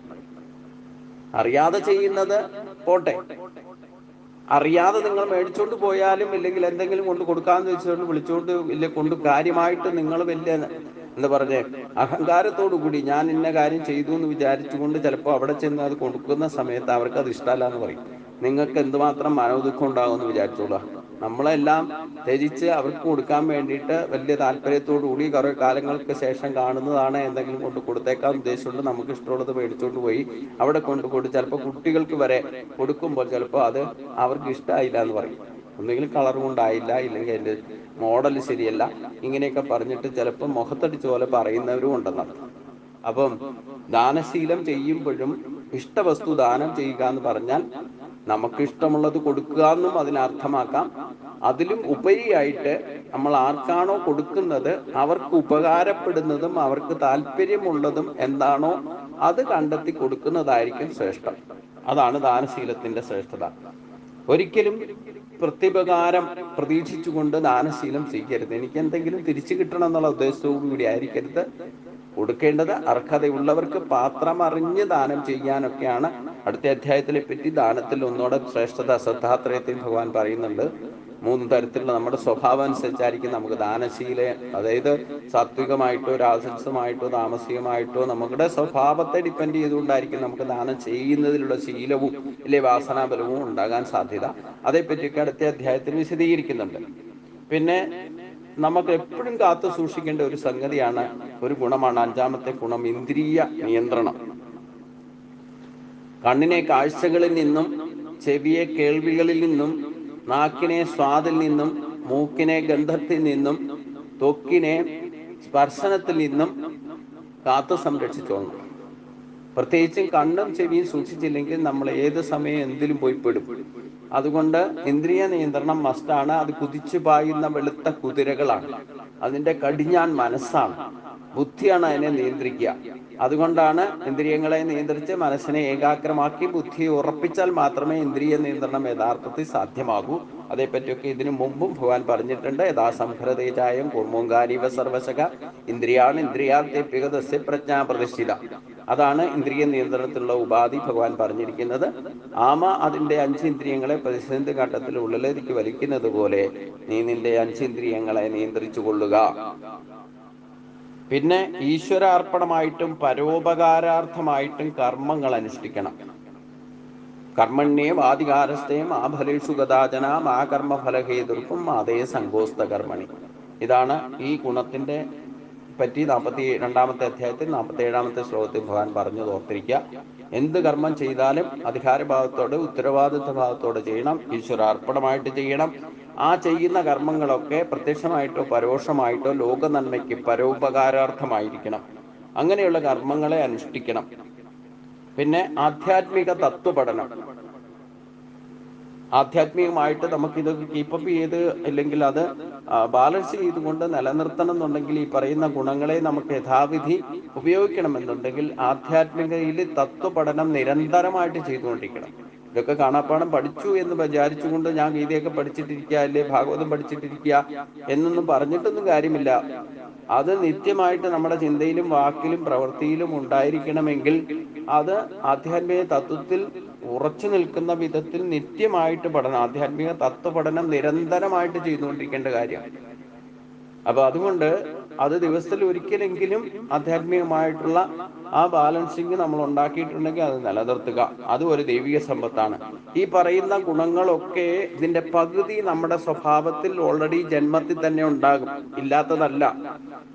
അറിയാതെ ചെയ്യുന്നത് പോട്ടെ, അറിയാതെ നിങ്ങൾ മേടിച്ചോണ്ട് പോയാലും ഇല്ലെങ്കിൽ എന്തെങ്കിലും കൊണ്ട് കൊടുക്കാന്ന് വെച്ചുകൊണ്ട് വിളിച്ചോണ്ട് ഇല്ല കൊണ്ട് കാര്യമായിട്ട് നിങ്ങൾ വലിയ എന്താ പറഞ്ഞേ അഹങ്കാരത്തോടു കൂടി ഞാൻ ഇന്ന കാര്യം ചെയ്തു എന്ന് വിചാരിച്ചുകൊണ്ട് ചിലപ്പോൾ അവിടെ ചെന്ന് അത് കൊടുക്കുന്ന സമയത്ത് അവർക്ക് അത് ഇഷ്ടമല്ല എന്ന് പറയും. നിങ്ങൾക്ക് എന്തുമാത്രം മനോദുഃഖം ഉണ്ടാകുമെന്ന് വിചാരിച്ചോളൂ. നമ്മളെല്ലാം ത്യജിച്ച് അവർക്ക് കൊടുക്കാൻ വേണ്ടിയിട്ട് വലിയ താല്പര്യത്തോടു കൂടി കുറെ കാലങ്ങൾക്ക് ശേഷം കാണുന്നതാണ്, എന്തെങ്കിലും കൊണ്ട് കൊടുത്തേക്കാൻ ഉദ്ദേശിച്ചുകൊണ്ട് നമുക്ക് ഇഷ്ടമുള്ളത് മേടിച്ചുകൊണ്ട് പോയി അവിടെ കൊടുത്ത് ചിലപ്പോൾ കുട്ടികൾക്ക് വരെ കൊടുക്കുമ്പോൾ ചിലപ്പോൾ അത് അവർക്ക് ഇഷ്ടമായില്ല എന്ന് പറയും. ഒന്നുകിൽ കളർ കൊണ്ടായില്ല, ഇല്ലെങ്കിൽ അതിൻ്റെ മോഡൽ ശരിയല്ല, ഇങ്ങനെയൊക്കെ പറഞ്ഞിട്ട് ചിലപ്പോൾ മുഖത്തടിച്ച പോലെ പറയുന്നവരും ഉണ്ടെന്നാണ്. അപ്പം ദാനശീലം ചെയ്യുമ്പോഴും ഇഷ്ടവസ്തു ദാനം ചെയ്യുക എന്ന് പറഞ്ഞാൽ നമുക്ക് ഇഷ്ടമുള്ളത് കൊടുക്കുക എന്നും അതിനർത്ഥമാക്കാം. അതിലും ഉപരിയായിട്ട് നമ്മൾ ആർക്കാണോ കൊടുക്കുന്നത് അവർക്ക് ഉപകാരപ്പെടുന്നതും അവർക്ക് താല്പര്യമുള്ളതും എന്താണോ അത് കണ്ടെത്തി കൊടുക്കുന്നതായിരിക്കും ശ്രേഷ്ഠം. അതാണ് ദാനശീലത്തിന്റെ ശ്രേഷ്ഠത. ഒരിക്കലും പ്രത്യുപകാരം പ്രതീക്ഷിച്ചുകൊണ്ട് ദാനശീലം ചെയ്യരുത്. എനിക്ക് എന്തെങ്കിലും തിരിച്ചു കിട്ടണം എന്നുള്ള ഉദ്ദേശത്തോടു കൂടി ആയിരിക്കരുത് കൊടുക്കേണ്ടത്. അർഹതയുള്ളവർക്ക് പാത്രം അറിഞ്ഞ് ദാനം ചെയ്യാനൊക്കെയാണ്. അടുത്ത അധ്യായത്തിലെ പറ്റി ദാനത്തിൽ ഒന്നുകൂടെ ശ്രേഷ്ഠത ശ്രദ്ധാത്രയത്തിൽ ഭഗവാൻ പറയുന്നുണ്ട്. 3 തരത്തിലുള്ള നമ്മുടെ സ്വഭാവം അനുസരിച്ചായിരിക്കും നമുക്ക് ദാനശീല, അതായത് സാത്വികമായിട്ടോ രാജസമായിട്ടോ താമസികമായിട്ടോ നമ്മുടെ സ്വഭാവത്തെ ഡിപ്പെൻഡ് ചെയ്തുകൊണ്ടായിരിക്കും നമുക്ക് ദാനം ചെയ്യുന്നതിലുള്ള ശീലവും ഇല്ലേ വാസനാബലവും ഉണ്ടാകാൻ സാധ്യത. അതേപ്പറ്റിയൊക്കെ അടുത്ത അധ്യായത്തിൽ വിശദീകരിക്കുന്നുണ്ട്. പിന്നെ നമുക്ക് എപ്പോഴും കാത്തു സൂക്ഷിക്കേണ്ട ഒരു സംഗതിയാണ്, ഒരു ഗുണമാണ് 5ാമത്തെ ഗുണം, ഇന്ദ്രിയ നിയന്ത്രണം. കണ്ണിനെ കാഴ്ചകളിൽ നിന്നും, ചെവിയെ കേൾവികളിൽ നിന്നും, നാക്കിനെ സ്വാദിൽ നിന്നും, മൂക്കിനെ ഗന്ധത്തിൽ നിന്നും, ത്വക്കിനെ സ്പർശനത്തിൽ നിന്നും കാത്തു സംരക്ഷിച്ചോളണം. പ്രത്യേകിച്ചും കണ്ണും ചെവിയും സൂക്ഷിച്ചില്ലെങ്കിൽ നമ്മൾ ഏത് സമയം എന്തിലും പോയി പെടും. അതുകൊണ്ട് ഇന്ദ്രിയ നിയന്ത്രണം മസ്റ്റാണ്. അത് കുതിച്ചു പായുന്ന വെളുത്ത കുതിരകളാണ്. അതിന്റെ കടിഞ്ഞാൻ മനസ്സാണ്, ബുദ്ധിയാണ് അതിനെ നിയന്ത്രിക്കുക. അതുകൊണ്ടാണ് ഇന്ദ്രിയങ്ങളെ നിയന്ത്രിച്ച് മനസ്സിനെ ഏകാഗ്രമാക്കി ബുദ്ധിയെ ഉറപ്പിച്ചാൽ മാത്രമേ ഇന്ദ്രിയ നിയന്ത്രണം യഥാർത്ഥത്തിൽ സാധ്യമാകൂ. അതേപ്പറ്റിയൊക്കെ ഇതിനു മുമ്പും ഭഗവാൻ പറഞ്ഞിട്ടുണ്ട്. യഥാസംഹൃതേജായം കൂർമോങ്കാരീവ സർവശക ഇന്ദ്രിയാണ് ഇന്ദ്രിയാർത്ഥ്യപികതസ്യ പ്രജ്ഞാ പ്രതിഷ്ഠിത. അതാണ് ഇന്ദ്രിയ നിയന്ത്രണത്തിലുള്ള ഉപാധി ഭഗവാൻ പറഞ്ഞിരിക്കുന്നത്. ആമ അതിന്റെ 5 ഇന്ദ്രിയങ്ങളെ പ്രതിസന്ധി ഘട്ടത്തിൽ ഉള്ളിലേക്ക് വലിക്കുന്നത് പോലെ നീ നിന്റെ 5 ഇന്ദ്രിയങ്ങളെ നിയന്ത്രിച്ചു കൊള്ളുക. പിന്നെ ഈശ്വരാർപ്പണമായിട്ടും പരോപകാരാർത്ഥമായിട്ടും കർമ്മങ്ങൾ അനുഷ്ഠിക്കണം. കർമ്മണ്യേ വാദികാരസ്ഥേ മാ ഫലേഷു ഗതാചന മാ കർമ്മഫലഹേതുർക്കും മാതേ സംഘോസ്ത കർമ്മണി. ഇതാണ് ഈ ഗുണത്തിന്റെ പറ്റി 42ാമത്തെ അധ്യായത്തിൽ 47ാമത്തെ ശ്ലോകത്തിൽ ഭഗവാൻ പറഞ്ഞു ഓർത്തിരിക്കുക. എന്ത് കർമ്മം ചെയ്താലും അധികാരഭാവത്തോടെ ഉത്തരവാദിത്വ ഭാവത്തോടെ ചെയ്യണം, ഈശ്വരാർപ്പണമായിട്ട് ചെയ്യണം. ആ ചെയ്യുന്ന കർമ്മങ്ങളൊക്കെ പ്രത്യക്ഷമായിട്ടോ പരോക്ഷമായിട്ടോ ലോക നന്മയ്ക്ക് പരോപകാരാർത്ഥമായിരിക്കണം. അങ്ങനെയുള്ള കർമ്മങ്ങളെ അനുഷ്ഠിക്കണം. പിന്നെ ആധ്യാത്മിക തത്വപഠനം. ആധ്യാത്മികമായിട്ട് നമുക്കിത് കീപ്പപ്പ് ചെയ്ത് അല്ലെങ്കിൽ അത് ബാലൻസ് ചെയ്തുകൊണ്ട് നിലനിർത്തണം എന്നുണ്ടെങ്കിൽ ഈ പറയുന്ന ഗുണങ്ങളെ നമുക്ക് യഥാവിധി ഉപയോഗിക്കണമെന്നുണ്ടെങ്കിൽ ആധ്യാത്മികതയിൽ തത്വപഠനം നിരന്തരമായിട്ട് ചെയ്തുകൊണ്ടിരിക്കണം. ഇതൊക്കെ കാണാപ്പാഠം പഠിച്ചു എന്ന് വിചാരിച്ചുകൊണ്ട് ഞാൻ ഗീതയൊക്കെ പഠിച്ചിട്ടിരിക്കുക, അല്ലെ ഭാഗവതം പഠിച്ചിട്ടിരിക്കുക എന്നൊന്നും പറഞ്ഞിട്ടൊന്നും കാര്യമില്ല. അത് നിത്യമായിട്ട് നമ്മുടെ ചിന്തയിലും വാക്കിലും പ്രവൃത്തിയിലും ഉണ്ടായിരിക്കണമെങ്കിൽ അത് ആധ്യാത്മിക തത്വത്തിൽ ഉറച്ചു നിൽക്കുന്ന വിധത്തിൽ നിത്യമായിട്ട് പഠനം, ആധ്യാത്മിക തത്വപഠനം നിരന്തരമായിട്ട് ചെയ്തുകൊണ്ടിരിക്കേണ്ട കാര്യമാണ്. അപ്പൊ അതുകൊണ്ട് അത് ദിവസത്തിൽ ഒരിക്കലെങ്കിലും ആധ്യാത്മികമായിട്ടുള്ള ആ ബാലൻസിങ് നമ്മൾ ഉണ്ടാക്കിയിട്ടുണ്ടെങ്കിൽ അത് നിലനിർത്തുക. അതും ഒരു ദൈവിക സമ്പത്താണ്. ഈ പറയുന്ന ഗുണങ്ങളൊക്കെ ഇതിന്റെ പകുതി നമ്മുടെ സ്വഭാവത്തിൽ ഓൾറെഡി ജന്മത്തിൽ തന്നെ ഉണ്ടാകും, ഇല്ലാത്തതല്ല.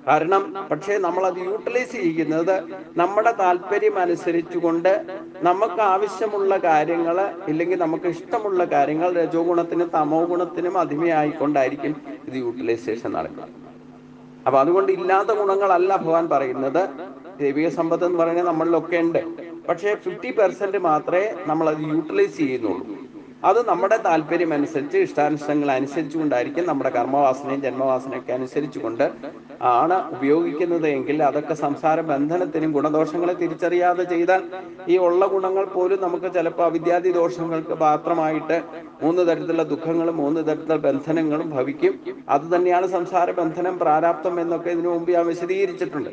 കാരണം പക്ഷേ നമ്മൾ അത് യൂട്ടിലൈസ് ചെയ്യുന്നത് നമ്മുടെ താല്പര്യം അനുസരിച്ചുകൊണ്ട് നമുക്ക് ആവശ്യമുള്ള കാര്യങ്ങൾ ഇല്ലെങ്കിൽ നമുക്ക് ഇഷ്ടമുള്ള കാര്യങ്ങൾ രജോ ഗുണത്തിനും തമോ ഗുണത്തിനും അടിമയായിക്കൊണ്ടായിരിക്കും ഇത് യൂട്ടിലൈസേഷൻ നടക്കുക. അപ്പൊ അതുകൊണ്ട് ഇല്ലാത്ത ഗുണങ്ങളല്ല ഭഗവാൻ പറയുന്നത്. ദൈവിക സമ്പത്ത് എന്ന് പറയുന്നത് നമ്മളിലൊക്കെ ഉണ്ട്. പക്ഷേ 50% മാത്രമേ നമ്മൾ അത് യൂട്ടിലൈസ് ചെയ്യുന്നുള്ളൂ. അത് നമ്മുടെ താല്പര്യം അനുസരിച്ച് ഇഷ്ടാനിഷ്ടങ്ങൾ അനുസരിച്ചുകൊണ്ടായിരിക്കും, നമ്മുടെ കർമ്മവാസനയും ജന്മവാസനയൊക്കെ അനുസരിച്ചുകൊണ്ട് ആണ് ഉപയോഗിക്കുന്നത് എങ്കിൽ അതൊക്കെ സംസാര ബന്ധനത്തിനും ഗുണദോഷങ്ങളെ തിരിച്ചറിയാതെ ചെയ്താൽ ഈ ഉള്ള ഗുണങ്ങൾ പോലും നമുക്ക് ചിലപ്പോൾ അവിദ്യാദി ദോഷങ്ങൾക്ക് പാത്രമായിട്ട് 3 തരത്തിലുള്ള ദുഃഖങ്ങളും 3 തരത്തിലുള്ള ബന്ധനങ്ങളും ഭവിക്കും. അത് തന്നെയാണ് സംസാര ബന്ധനം, പ്രാരാബ്ധം എന്നൊക്കെ ഇതിനു മുമ്പ് ഞാൻ വിശദീകരിച്ചിട്ടുണ്ട്.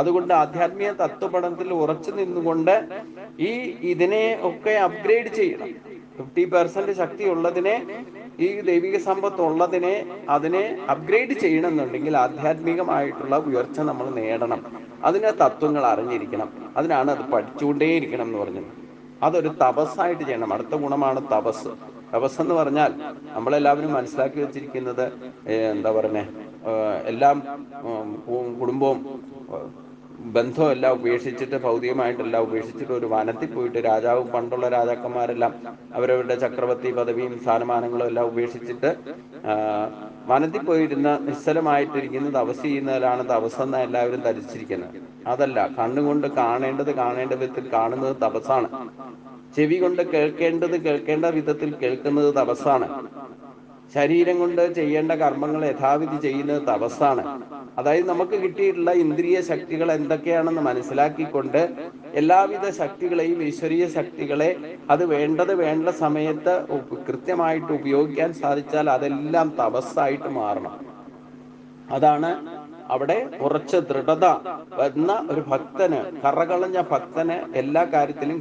അതുകൊണ്ട് ആധ്യാത്മിക തത്വപഠനത്തിൽ ഉറച്ചു നിന്നുകൊണ്ട് ഇതിനെ ഒക്കെ അപ്ഗ്രേഡ് ചെയ്യണം. 50% ശക്തി ഉള്ളതിനെ, ഈ ദൈവിക സമ്പത്ത് ഉള്ളതിനെ അതിനെ അപ്ഗ്രേഡ് ചെയ്യണമെന്നുണ്ടെങ്കിൽ ആധ്യാത്മികമായിട്ടുള്ള ഉയർച്ച നമ്മൾ നേടണം. അതിനെ തത്വങ്ങൾ അറിഞ്ഞിരിക്കണം. അതിനാണ് അത് പഠിച്ചുകൊണ്ടേയിരിക്കണം എന്ന് പറഞ്ഞത്. അതൊരു തപസ്സായിട്ട് ചെയ്യണം. അടുത്ത ഗുണമാണ് തപസ്. തപസ്സെന്ന് പറഞ്ഞാൽ നമ്മളെല്ലാവരും മനസ്സിലാക്കി വെച്ചിരിക്കുന്നത് എന്താ പറഞ്ഞേ, എല്ലാം കുടുംബവും ബന്ധവും എല്ലാം ഉപേക്ഷിച്ചിട്ട്, ഭൗതികമായിട്ടെല്ലാം ഉപേക്ഷിച്ചിട്ട് ഒരു വനത്തിൽ പോയിട്ട്, രാജാവും പണ്ടുള്ള രാജാക്കന്മാരെല്ലാം അവരവരുടെ ചക്രവർത്തി പദവിയും സ്ഥാനമാനങ്ങളും എല്ലാം ഉപേക്ഷിച്ചിട്ട് വനത്തിൽ പോയിരുന്ന നിശ്ചലമായിട്ടിരിക്കുന്ന തപസ് ചെയ്യുന്നതിലാണ് തപസ്സെന്ന് എല്ലാവരും ധരിച്ചിരിക്കുന്നത്. അതല്ല, കണ്ണുകൊണ്ട് കാണേണ്ട വിധത്തിൽ കാണുന്നത് തപസ്സാണ്. ചെവി കൊണ്ട് കേൾക്കേണ്ട വിധത്തിൽ കേൾക്കുന്നത് തപസ്സാണ്. ശരീരം കൊണ്ട് ചെയ്യേണ്ട കർമ്മങ്ങൾ യഥാവിധി ചെയ്യുന്നത് തപസ്സാണ്. അതായത് നമുക്ക് കിട്ടിയിട്ടുള്ള ഇന്ദ്രിയ ശക്തികൾ എന്തൊക്കെയാണെന്ന് മനസ്സിലാക്കിക്കൊണ്ട് എല്ലാവിധ ശക്തികളെയും, ഈശ്വരീയ ശക്തികളെ അത് വേണ്ട സമയത്ത് കൃത്യമായിട്ട് ഉപയോഗിക്കാൻ സാധിച്ചാൽ അതെല്ലാം തപസ്സായിട്ട് മാറണം. അതാണ് അവിടെ കുറച്ച് ദൃഢത വരുന്ന ഒരു ഭക്തന്, കറകളഞ്ഞ ഭക്തന് എല്ലാ കാര്യത്തിലും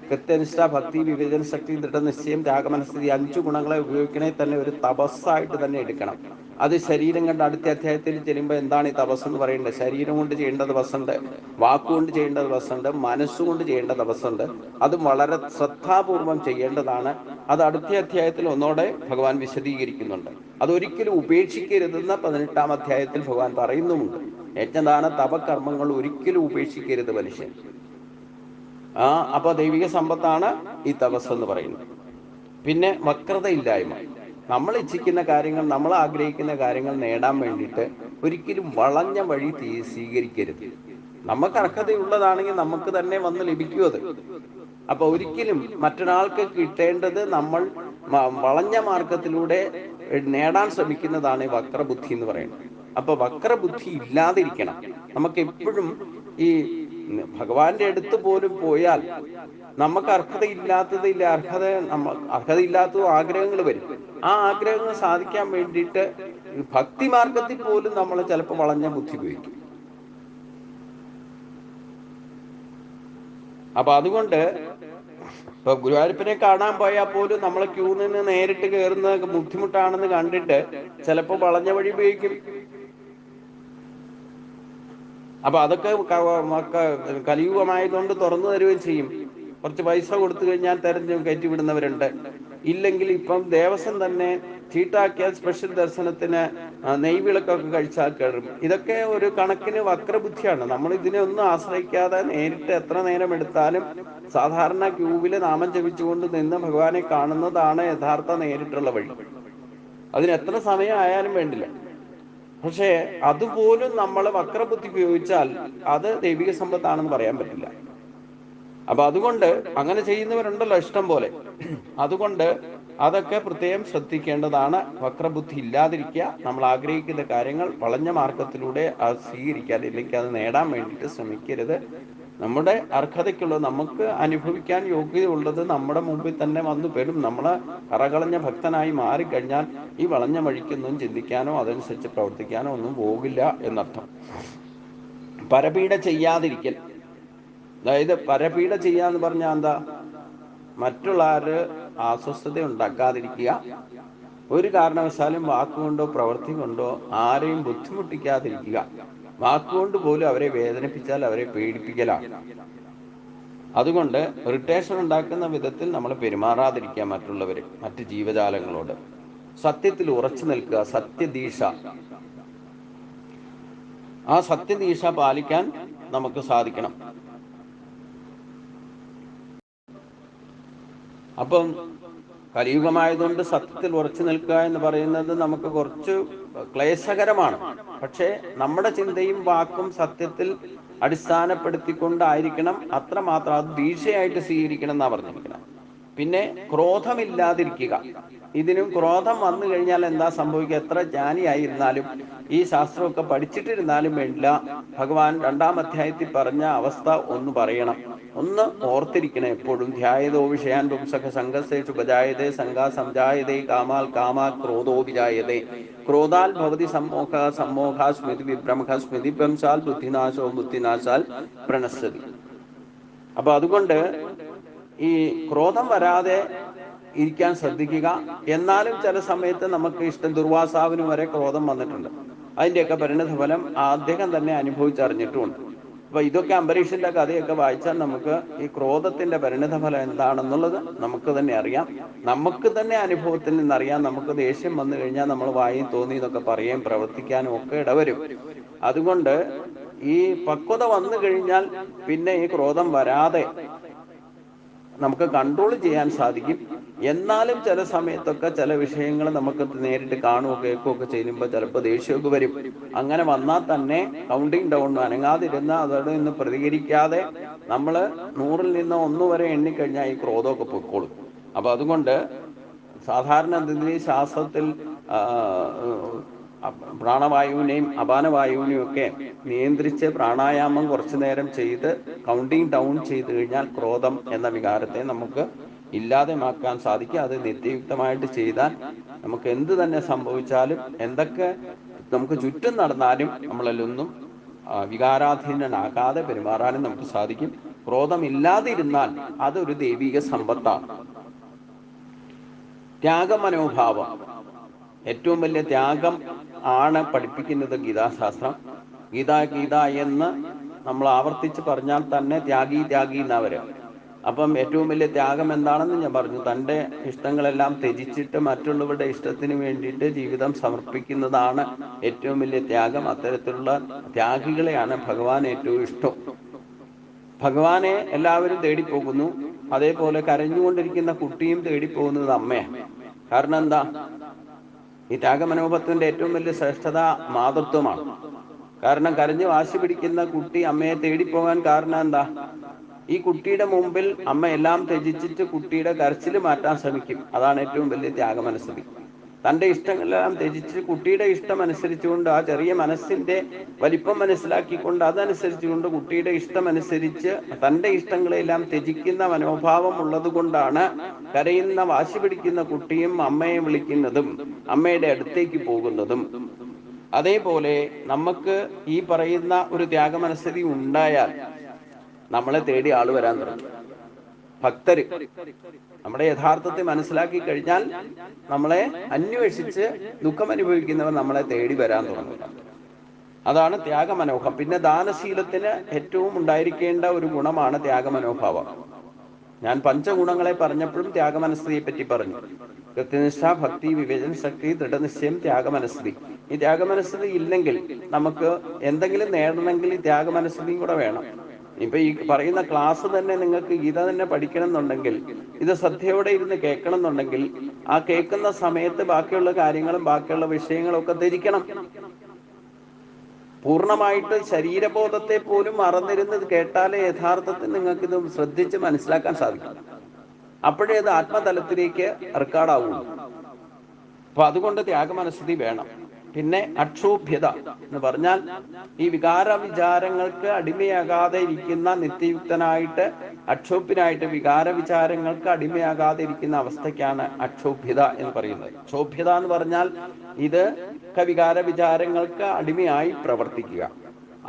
കൃത്യനിഷ്ഠ, ഭക്തി, വിവേചന ശക്തി, ദൃഢനിശ്ചയം, ത്യാഗമനസ്ഥിതി 5 ഗുണങ്ങളെ ഉപയോഗിക്കണേ തന്നെ ഒരു തപസ്സായിട്ട് തന്നെ എടുക്കണം. അത് ശരീരം കണ്ട് അടുത്ത അധ്യായത്തിൽ ചെല്ലുമ്പോൾ എന്താണ് ഈ തപസ് എന്ന് പറയുന്നത്? ശരീരം കൊണ്ട് ചെയ്യേണ്ട തപസ്സുണ്ട്, വാക്കുകൊണ്ട് ചെയ്യേണ്ട തപസ്സുണ്ട്, മനസ്സുകൊണ്ട് ചെയ്യേണ്ട തപസ്സുണ്ട്. അതും വളരെ ശ്രദ്ധാപൂർവം ചെയ്യേണ്ടതാണ്. അത് അടുത്ത അധ്യായത്തിൽ ഒന്നോടെ ഭഗവാൻ വിശദീകരിക്കുന്നുണ്ട്. അതൊരിക്കലും ഉപേക്ഷിക്കരുതെന്ന് 18-ാം അധ്യായത്തിൽ ഭഗവാൻ പറയുന്നുമുണ്ട്. യജ്ഞദാന തപകർമ്മങ്ങൾ ഒരിക്കലും ഉപേക്ഷിക്കരുത് മനുഷ്യൻ. അപ്പൊ ദൈവിക സമ്പത്താണ് ഈ തപസ് എന്ന് പറയുന്നത്. പിന്നെ വക്രതയില്ലായ്മ. നമ്മൾ ഇച്ഛിക്കുന്ന കാര്യങ്ങൾ, നമ്മൾ ആഗ്രഹിക്കുന്ന കാര്യങ്ങൾ നേടാൻ വേണ്ടിയിട്ട് ഒരിക്കലും വളഞ്ഞ വഴി സ്വീകരിക്കരുത്. നമുക്ക് അർഹതയുള്ളതാണെങ്കിൽ നമുക്ക് തന്നെ വന്ന് ലഭിക്കും അത്. അപ്പൊ ഒരിക്കലും മറ്റൊരാൾക്ക് കിട്ടേണ്ടത് നമ്മൾ വളഞ്ഞ മാർഗത്തിലൂടെ നേടാൻ ശ്രമിക്കുന്നതാണ് വക്രബുദ്ധി എന്ന് പറയുന്നത്. അപ്പൊ വക്രബുദ്ധി ഇല്ലാതിരിക്കണം. നമുക്ക് എപ്പോഴും ഈ ഭഗവാന്റെ അടുത്ത് പോലും പോയാൽ നമുക്ക് അർഹതയില്ലാത്തതും ആഗ്രഹങ്ങൾ വരും. ആ ആഗ്രഹങ്ങൾ സാധിക്കാൻ വേണ്ടിയിട്ട് ഭക്തി മാർഗത്തിൽ പോലും നമ്മൾ ചിലപ്പോൾ വളഞ്ഞ ബുദ്ധി ഉപയോഗിക്കും. അപ്പൊ അതുകൊണ്ട് ഇപ്പൊ ഗുരുവായൂരപ്പനെ കാണാൻ പോയാൽ പോലും നമ്മളെ ക്യൂ നിന്ന് നേരിട്ട് കയറുന്നത് ബുദ്ധിമുട്ടാണെന്ന് കണ്ടിട്ട് ചിലപ്പോൾ വളഞ്ഞ വഴി ഉപയോഗിക്കും. അപ്പൊ അതൊക്കെ കലിയുഗമായതുകൊണ്ട് തുറന്നു തരുകയും ചെയ്യും. കുറച്ച് പൈസ കൊടുത്തു കഴിഞ്ഞാൽ തെരഞ്ഞു കയറ്റി വിടുന്നവരുണ്ട്. ഇല്ലെങ്കിൽ ഇപ്പം ദേവസ്വം തന്നെ ചീട്ടാക്കിയാൽ സ്പെഷ്യൽ ദർശനത്തിന് നെയ്വിളക്കൊക്കെ കഴിച്ചാൽ കയറും. ഇതൊക്കെ ഒരു കണക്കിന് വക്രബുദ്ധിയാണ്. നമ്മൾ ഇതിനെ ഒന്നും ആശ്രയിക്കാതെ നേരിട്ട് എത്ര നേരം എടുത്താലും സാധാരണ ക്യൂവില് നാമം ജപിച്ചുകൊണ്ട് നിന്ന് ഭഗവാനെ കാണുന്നതാണ് യഥാർത്ഥ നേരിട്ടുള്ള വഴി. അതിന് എത്ര സമയം ആയാലും വേണ്ടില്ല. പക്ഷേ അതുപോലും നമ്മൾ വക്രബുദ്ധി ഉപയോഗിച്ചാൽ അത് ദൈവിക സമ്പത്താണെന്ന് പറയാൻ പറ്റില്ല. അപ്പൊ അതുകൊണ്ട് അങ്ങനെ ചെയ്യുന്നവരുണ്ടല്ലോ ഇഷ്ടം പോലെ. അതുകൊണ്ട് അതൊക്കെ പ്രത്യേകം ശ്രദ്ധിക്കേണ്ടതാണ്. വക്രബുദ്ധി ഇല്ലാതിരിക്കുക. നമ്മൾ ആഗ്രഹിക്കുന്ന കാര്യങ്ങൾ വളഞ്ഞ മാർഗത്തിലൂടെ അത് സ്വീകരിക്കാതെ, ഇല്ലെങ്കിൽ അത് നേടാൻ വേണ്ടിയിട്ട് ശ്രമിക്കരുത്. നമ്മുടെ അർഹതയ്ക്കുള്ളത്, നമുക്ക് അനുഭവിക്കാൻ യോഗ്യതയുള്ളത് നമ്മുടെ മുമ്പിൽ തന്നെ വന്നു പെടും. നമ്മളെ കറകളഞ്ഞ ഭക്തനായി മാറിക്കഴിഞ്ഞാൽ ഈ വളഞ്ഞ വഴിക്കൊന്നും ചിന്തിക്കാനോ അതനുസരിച്ച് പ്രവർത്തിക്കാനോ ഒന്നും പോകില്ല എന്നർത്ഥം. പരപീഡ ചെയ്യാതിരിക്കൽ. അതായത് പരപീഡ ചെയ്യാന്ന് പറഞ്ഞാൽ എന്താ? മറ്റുള്ളവര് അസ്വസ്ഥത ഉണ്ടാക്കാതിരിക്കുക. ഒരു കാരണവശാലും വാക്കുകൊണ്ടോ പ്രവൃത്തി കൊണ്ടോ ആരെയും ബുദ്ധിമുട്ടിക്കാതിരിക്കുക. വാക്കുകൊണ്ട് പോലും അവരെ വേദനിപ്പിച്ചാൽ അവരെ പേടിപ്പിക്കലാണ്. അതുകൊണ്ട് ഇറിറ്റേഷൻ ഉണ്ടാക്കുന്ന വിധത്തിൽ നമ്മൾ പെരുമാറാതിരിക്കുക മറ്റ് ജീവജാലങ്ങളോട്. സത്യത്തിൽ ഉറച്ചു നിൽക്കുക. സത്യദീക്ഷ. ആ സത്യദീക്ഷ പാലിക്കാൻ നമുക്ക് സാധിക്കണം. അപ്പം കലിയുഗമായതുകൊണ്ട് സത്യത്തിൽ ഉറച്ചു നിൽക്കുക എന്ന് പറയുന്നത് നമുക്ക് കുറച്ച് ക്ലേശകരമാണ്. പക്ഷേ നമ്മുടെ ചിന്തയും വാക്കും സത്യത്തിൽ അടിസ്ഥാനപ്പെടുത്തിക്കൊണ്ടായിരിക്കണം. അത്രമാത്രം അത് ദീക്ഷയായിട്ട് സ്വീകരിക്കണം എന്നാ പറഞ്ഞിരിക്കണം. പിന്നെ ക്രോധമില്ലാതിരിക്കുക. ഇതിനും ക്രോധം വന്നു കഴിഞ്ഞാൽ എന്താ സംഭവിക്കുക? എത്ര ജ്ഞാനിയായിരുന്നാലും ഈ ശാസ്ത്രമൊക്കെ പഠിച്ചിട്ടിരുന്നാലും വേണ്ടില്ല, ഭഗവാൻ 2-ാം അധ്യായത്തിൽ പറഞ്ഞ അവസ്ഥ ഒന്ന് പറയണം, ഒന്ന് ഓർത്തിരിക്കണം എപ്പോഴും. ധ്യായതോ വിഷയാൻ പുംസക സംഘസേഷു ഉപജായതേ സംഘാ സംജായതേ കാമാൽ കാമാ ക്രോധോ വിജായതേ ക്രോധാൽ ഭവതി സമ്മോഹ സ്മൃതി വിഭ്രമ സ്മൃതി ഭ്രംശാൽ ബുദ്ധിനാശോ ബുദ്ധിനാശാൽ പ്രണശ്യതി. അപ്പൊ അതുകൊണ്ട് ഈ ക്രോധം വരാതെ ഇരിക്കാൻ ശ്രദ്ധിക്കുക. എന്നാലും ചില സമയത്ത് നമുക്ക് ഇഷ്ടം, ദുർവാസാവിന് വരെ ക്രോധം വന്നിട്ടുണ്ട്. അതിൻ്റെയൊക്കെ പരിണതഫലം അദ്ദേഹം തന്നെ അനുഭവിച്ചറിഞ്ഞിട്ടുമുണ്ട്. അപ്പൊ ഇതൊക്കെ അംബരീഷിന്റെ കഥയൊക്കെ വായിച്ചാൽ നമുക്ക് ഈ ക്രോധത്തിന്റെ പരിണിതഫലം എന്താണെന്നുള്ളത് നമുക്ക് തന്നെ അറിയാം. നമുക്ക് തന്നെ അനുഭവത്തിൽ നിന്നറിയാം. നമുക്ക് ദേഷ്യം വന്നു കഴിഞ്ഞാൽ നമ്മൾ വായും തോന്നി എന്നൊക്കെ പറയുകയും പ്രവർത്തിക്കാനും ഒക്കെ ഇടവരും. അതുകൊണ്ട് ഈ പക്വത വന്നു കഴിഞ്ഞാൽ പിന്നെ ഈ ക്രോധം വരാതെ നമുക്ക് കൺട്രോൾ ചെയ്യാൻ സാധിക്കും. എന്നാലും ചില സമയത്തൊക്കെ ചില വിഷയങ്ങൾ നമുക്ക് നേരിട്ട് കാണുകയോ കേൾക്കുകയൊക്കെ ചെയ്യുമ്പോൾ ചിലപ്പോൾ ദേഷ്യമൊക്കെ വരും. അങ്ങനെ വന്നാൽ തന്നെ കൗണ്ടിങ് ഡൗൺ അനങ്ങാതിരുന്ന അതോട് നിന്ന് പ്രതികരിക്കാതെ നമ്മൾ 100-ൽ നിന്ന് 1 വരെ എണ്ണിക്കഴിഞ്ഞാൽ ഈ ക്രോധമൊക്കെ പൊയ്ക്കോളും. അപ്പൊ അതുകൊണ്ട് സാധാരണ ശാസ്ത്രത്തിൽ പ്രാണവായുവിനെയും അപാനവായുവിനെയും ഒക്കെ നിയന്ത്രിച്ച് പ്രാണായാമം കുറച്ചു നേരം ചെയ്ത് കൗണ്ടിങ് ഡൗൺ ചെയ്ത് കഴിഞ്ഞാൽ ക്രോധം എന്ന വികാരത്തെ നമുക്ക് ഇല്ലാതെമാക്കാൻ സാധിക്കും. അത് നിത്യയുക്തമായിട്ട് ചെയ്താൽ നമുക്ക് എന്ത് തന്നെ സംഭവിച്ചാലും എന്തൊക്കെ നമുക്ക് ചുറ്റും നടന്നാലും നമ്മളല്ലൊന്നും വികാരാധീനനാകാതെ പെരുമാറാനും നമുക്ക് സാധിക്കും. ക്രോധമില്ലാതിരുന്നാൽ അതൊരു ദൈവിക സമ്പത്താണ്. ത്യാഗമനോഭാവം, ഏറ്റവും വലിയ ത്യാഗം ആണ് പഠിപ്പിക്കുന്നത് ഗീതാശാസ്ത്രം. ഗീത എന്ന് നമ്മൾ ആവർത്തിച്ച് പറഞ്ഞാൽ തന്നെ ത്യാഗി എന്നവര്. അപ്പം ഏറ്റവും വലിയ ത്യാഗം എന്താണെന്ന് ഞാൻ പറഞ്ഞു. തൻ്റെ ഇഷ്ടങ്ങളെല്ലാം ത്യജിച്ചിട്ട് മറ്റുള്ളവരുടെ ഇഷ്ടത്തിന് വേണ്ടിയിട്ട് ജീവിതം സമർപ്പിക്കുന്നതാണ് ഏറ്റവും വലിയ ത്യാഗം. അത്തരത്തിലുള്ള ത്യാഗികളെയാണ് ഭഗവാൻ ഏറ്റവും ഇഷ്ടം. ഭഗവാനെ എല്ലാവരും തേടിപ്പോകുന്നു. അതേപോലെ കരഞ്ഞുകൊണ്ടിരിക്കുന്ന കുട്ടിയും തേടിപ്പോകുന്നത് അമ്മയാണ്. കാരണം എന്താ? ഈ ത്യാഗമനോഭാവത്തിന്റെ ഏറ്റവും വലിയ ശ്രേഷ്ഠത മാതൃത്വമാണ്. കാരണം കരഞ്ഞ് വാശി പിടിക്കുന്ന കുട്ടി അമ്മയെ തേടിപ്പോകാൻ കാരണം എന്താ? ഈ കുട്ടിയുടെ മുമ്പിൽ അമ്മ എല്ലാം ത്യജിച്ചിട്ട് കുട്ടിയുടെ കരച്ചിൽ മാറ്റാൻ ശ്രമിക്കും. അതാണ് ഏറ്റവും വലിയ ത്യാഗമനസ്ഥിതി. തൻ്റെ ഇഷ്ടങ്ങളെല്ലാം ത്യജിച്ച് കുട്ടിയുടെ ഇഷ്ടം അനുസരിച്ചുകൊണ്ട്, ആ ചെറിയ മനസ്സിന്റെ വലിപ്പം മനസ്സിലാക്കിക്കൊണ്ട് അതനുസരിച്ചുകൊണ്ട് കുട്ടിയുടെ ഇഷ്ടമനുസരിച്ച് തൻ്റെ ഇഷ്ടങ്ങളെല്ലാം ത്യജിക്കുന്ന മനോഭാവം ഉള്ളത് കൊണ്ടാണ് കരയുന്ന വാശി പിടിക്കുന്ന കുട്ടിയും അമ്മയെ വിളിക്കുന്നതും അമ്മയുടെ അടുത്തേക്ക് പോകുന്നതും. അതേപോലെ നമുക്ക് ഈ പറയുന്ന ഒരു ത്യാഗമനസ്ഥിതി ഉണ്ടായാൽ നമ്മളെ തേടി ആള് വരാൻ തുടങ്ങും. ഭക്തര് നമ്മുടെ യഥാർത്ഥത്തെ മനസ്സിലാക്കി കഴിഞ്ഞാൽ നമ്മളെ അന്വേഷിച്ച് ദുഃഖം അനുഭവിക്കുന്നവർ നമ്മളെ തേടി വരാൻ തുടങ്ങും. അതാണ് ത്യാഗമനോഭാവം. പിന്നെ ദാനശീലത്തിന് ഏറ്റവും ഉണ്ടായിരിക്കേണ്ട ഒരു ഗുണമാണ് ത്യാഗമനോഭാവം. ഞാൻ 5 ഗുണങ്ങളെ പറഞ്ഞപ്പോഴും ത്യാഗമനസ്ഥിതിയെ പറ്റി പറഞ്ഞു. കൃത്യനിഷ്ഠ, ഭക്തി, വിവേചന ശക്തി, ദൃഢനിശ്ചയം, ത്യാഗമനസ്ഥിതി. ഈ ത്യാഗമനസ്ഥിതി ഇല്ലെങ്കിൽ നമുക്ക് എന്തെങ്കിലും നേടണമെങ്കിൽ ഈ ത്യാഗമനസ്ഥിതിയും കൂടെ വേണം. ഇപ്പൊ ഈ പറയുന്ന ക്ലാസ് തന്നെ നിങ്ങൾക്ക് ഗീത തന്നെ പഠിക്കണം എന്നുണ്ടെങ്കിൽ, ഇത് ശ്രദ്ധയോടെ ഇരുന്ന് കേൾക്കണം എന്നുണ്ടെങ്കിൽ, ആ കേൾക്കുന്ന സമയത്ത് ബാക്കിയുള്ള കാര്യങ്ങളും ബാക്കിയുള്ള വിഷയങ്ങളും ഒക്കെ ധരിക്കണം. പൂർണ്ണമായിട്ട് ശരീരബോധത്തെ പോലും മറന്നിരുന്നത് കേട്ടാലേ യഥാർത്ഥത്തിൽ നിങ്ങൾക്ക് ഇത് ശ്രദ്ധിച്ച് മനസ്സിലാക്കാൻ സാധിക്കും. അപ്പോഴേ അത് ആത്മതലത്തിലേക്ക് റെക്കോർഡാവുള്ളൂ. അപ്പൊ അതുകൊണ്ട് ത്യാഗമനസ്ഥിതി വേണം. പിന്നെ അക്ഷോഭ്യത എന്ന് പറഞ്ഞാൽ ഈ വികാര വിചാരങ്ങൾക്ക് അടിമയാകാതെ ഇരിക്കുന്ന, നിത്യയുക്തനായിട്ട് അക്ഷോഭ്യനായിട്ട് വികാര വിചാരങ്ങൾക്ക് അടിമയാകാതെ ഇരിക്കുന്ന അവസ്ഥയ്ക്കാണ് അക്ഷോഭ്യത എന്ന് പറയുന്നത്. ക്ഷോഭ്യത എന്ന് പറഞ്ഞാൽ ഇത് വികാര വിചാരങ്ങൾക്ക് അടിമയായി പ്രവർത്തിക്കുക,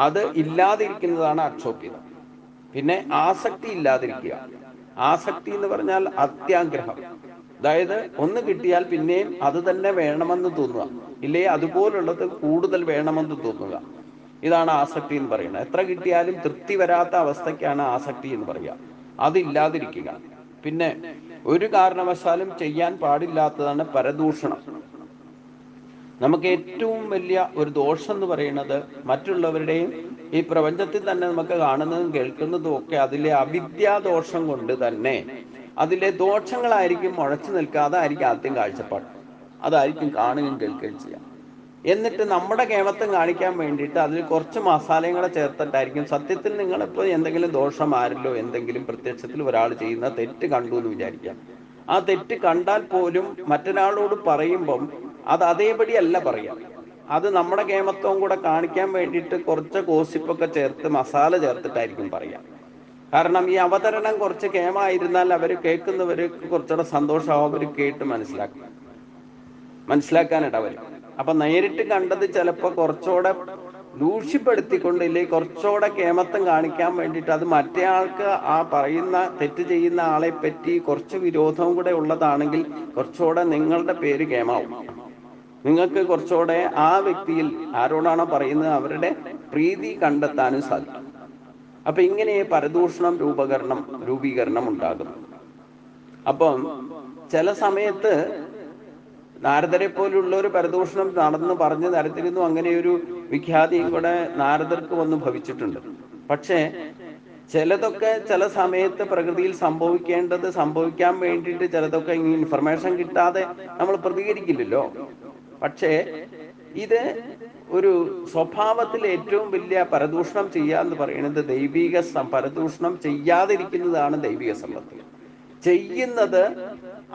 അത് ഇല്ലാതിരിക്കുന്നതാണ് അക്ഷോഭ്യത. പിന്നെ ആസക്തി ഇല്ലാതിരിക്കുക. ആസക്തി എന്ന് പറഞ്ഞാൽ അത്യാഗ്രഹം, അതായത് ഒന്ന് കിട്ടിയാൽ പിന്നെയും അത് തന്നെ വേണമെന്ന് തോന്നുക, ഇല്ലേ അതുപോലുള്ളത് കൂടുതൽ വേണമെന്ന് തോന്നുക. ഇതാണ് ആസക്തി എന്ന് പറയുന്നത്. എത്ര കിട്ടിയാലും തൃപ്തി വരാത്ത അവസ്ഥയ്ക്കാണ് ആസക്തി എന്ന് പറയുക. അതില്ലാതിരിക്കുക. പിന്നെ ഒരു കാരണവശാലും ചെയ്യാൻ പാടില്ലാത്തതാണ് പരദൂഷണം. നമുക്ക് ഏറ്റവും വലിയ ഒരു ദോഷം എന്ന് പറയുന്നത് മറ്റുള്ളവരുടെയും ഈ പ്രപഞ്ചത്തിൽ തന്നെ നമുക്ക് കാണുന്നതും കേൾക്കുന്നതും ഒക്കെ അതിലെ അവിദ്യാദോഷം കൊണ്ട് തന്നെ അതിലെ ദോഷങ്ങളായിരിക്കും മുഴച്ചു നിൽക്കാതെ ആയിരിക്കും ആദ്യം കാഴ്ചപ്പാട്. അതായിരിക്കും കാണുകയും കേൾക്കുകയും ചെയ്യാം. എന്നിട്ട് നമ്മുടെ കേമത്വം കാണിക്കാൻ വേണ്ടിയിട്ട് അതിൽ കുറച്ച് മസാലയും കൂടെ ചേർത്തിട്ടായിരിക്കും. സത്യത്തിൽ നിങ്ങളിപ്പോൾ എന്തെങ്കിലും ദോഷം ആരില്ലോ എന്തെങ്കിലും പ്രത്യക്ഷത്തിൽ ഒരാൾ ചെയ്യുന്ന തെറ്റ് കണ്ടു എന്ന് വിചാരിക്കാം. ആ തെറ്റ് കണ്ടാൽ പോലും മറ്റൊരാളോട് പറയുമ്പം അത് അതേപടി അല്ല പറയാം. അത് നമ്മുടെ കേമത്വം കൂടെ കാണിക്കാൻ വേണ്ടിയിട്ട് കുറച്ച് കോസിപ്പൊക്കെ ചേർത്ത് മസാല ചേർത്തിട്ടായിരിക്കും പറയാം. കാരണം ഈ അവതരണം കുറച്ച് കേമായിരുന്നാൽ അവർ കേൾക്കുന്നവർക്ക് കുറച്ചുകൂടെ സന്തോഷമാവും, അവർ കേട്ട് മനസ്സിലാക്കാനിട വരും. അപ്പൊ നേരിട്ട് കണ്ടത് ചിലപ്പോൾ കുറച്ചുകൂടെ ദൂഷ്യപ്പെടുത്തിക്കൊണ്ട്, ഇല്ലേ കുറച്ചുകൂടെ കേമത്വം കാണിക്കാൻ വേണ്ടിയിട്ട് അത് മറ്റേ ആൾക്ക് ആ പറയുന്ന തെറ്റ് ചെയ്യുന്ന ആളെ പറ്റി കുറച്ച് വിരോധവും കൂടെ ഉള്ളതാണെങ്കിൽ കുറച്ചുകൂടെ നിങ്ങളുടെ പേര് കേമാവും. നിങ്ങൾക്ക് കുറച്ചുകൂടെ ആ വ്യക്തിയിൽ ആരോടാണോ പറയുന്നത് അവരുടെ പ്രീതി കണ്ടെത്താനും സാധിക്കും. അപ്പൊ ഇങ്ങനെ പരദൂഷണം രൂപീകരണം ഉണ്ടാകുന്നു. അപ്പം ചില സമയത്ത് നാരദരെ പോലുള്ള ഒരു പരദൂഷണം നടന്ന് പറഞ്ഞു തരത്തിരുന്നു. അങ്ങനെ ഒരു വിഖ്യാതിയും കൂടെ നാരദർക്ക് വന്ന് ഭവിച്ചിട്ടുണ്ട്. പക്ഷേ ചിലതൊക്കെ ചില സമയത്ത് പ്രകൃതിയിൽ സംഭവിക്കാൻ വേണ്ടിയിട്ട് ചിലതൊക്കെ ഈ ഇൻഫർമേഷൻ കിട്ടാതെ നമ്മൾ പ്രതികരിക്കില്ലല്ലോ. പക്ഷേ ഇത് ഒരു സ്വഭാവത്തിൽ ഏറ്റവും വലിയ പരദൂഷണം ചെയ്യാന്ന് പറയുന്നത് പരദൂഷണം ചെയ്യാതിരിക്കുന്നതാണ് ദൈവിക സമ്പത്ത്. ചെയ്യുന്നത്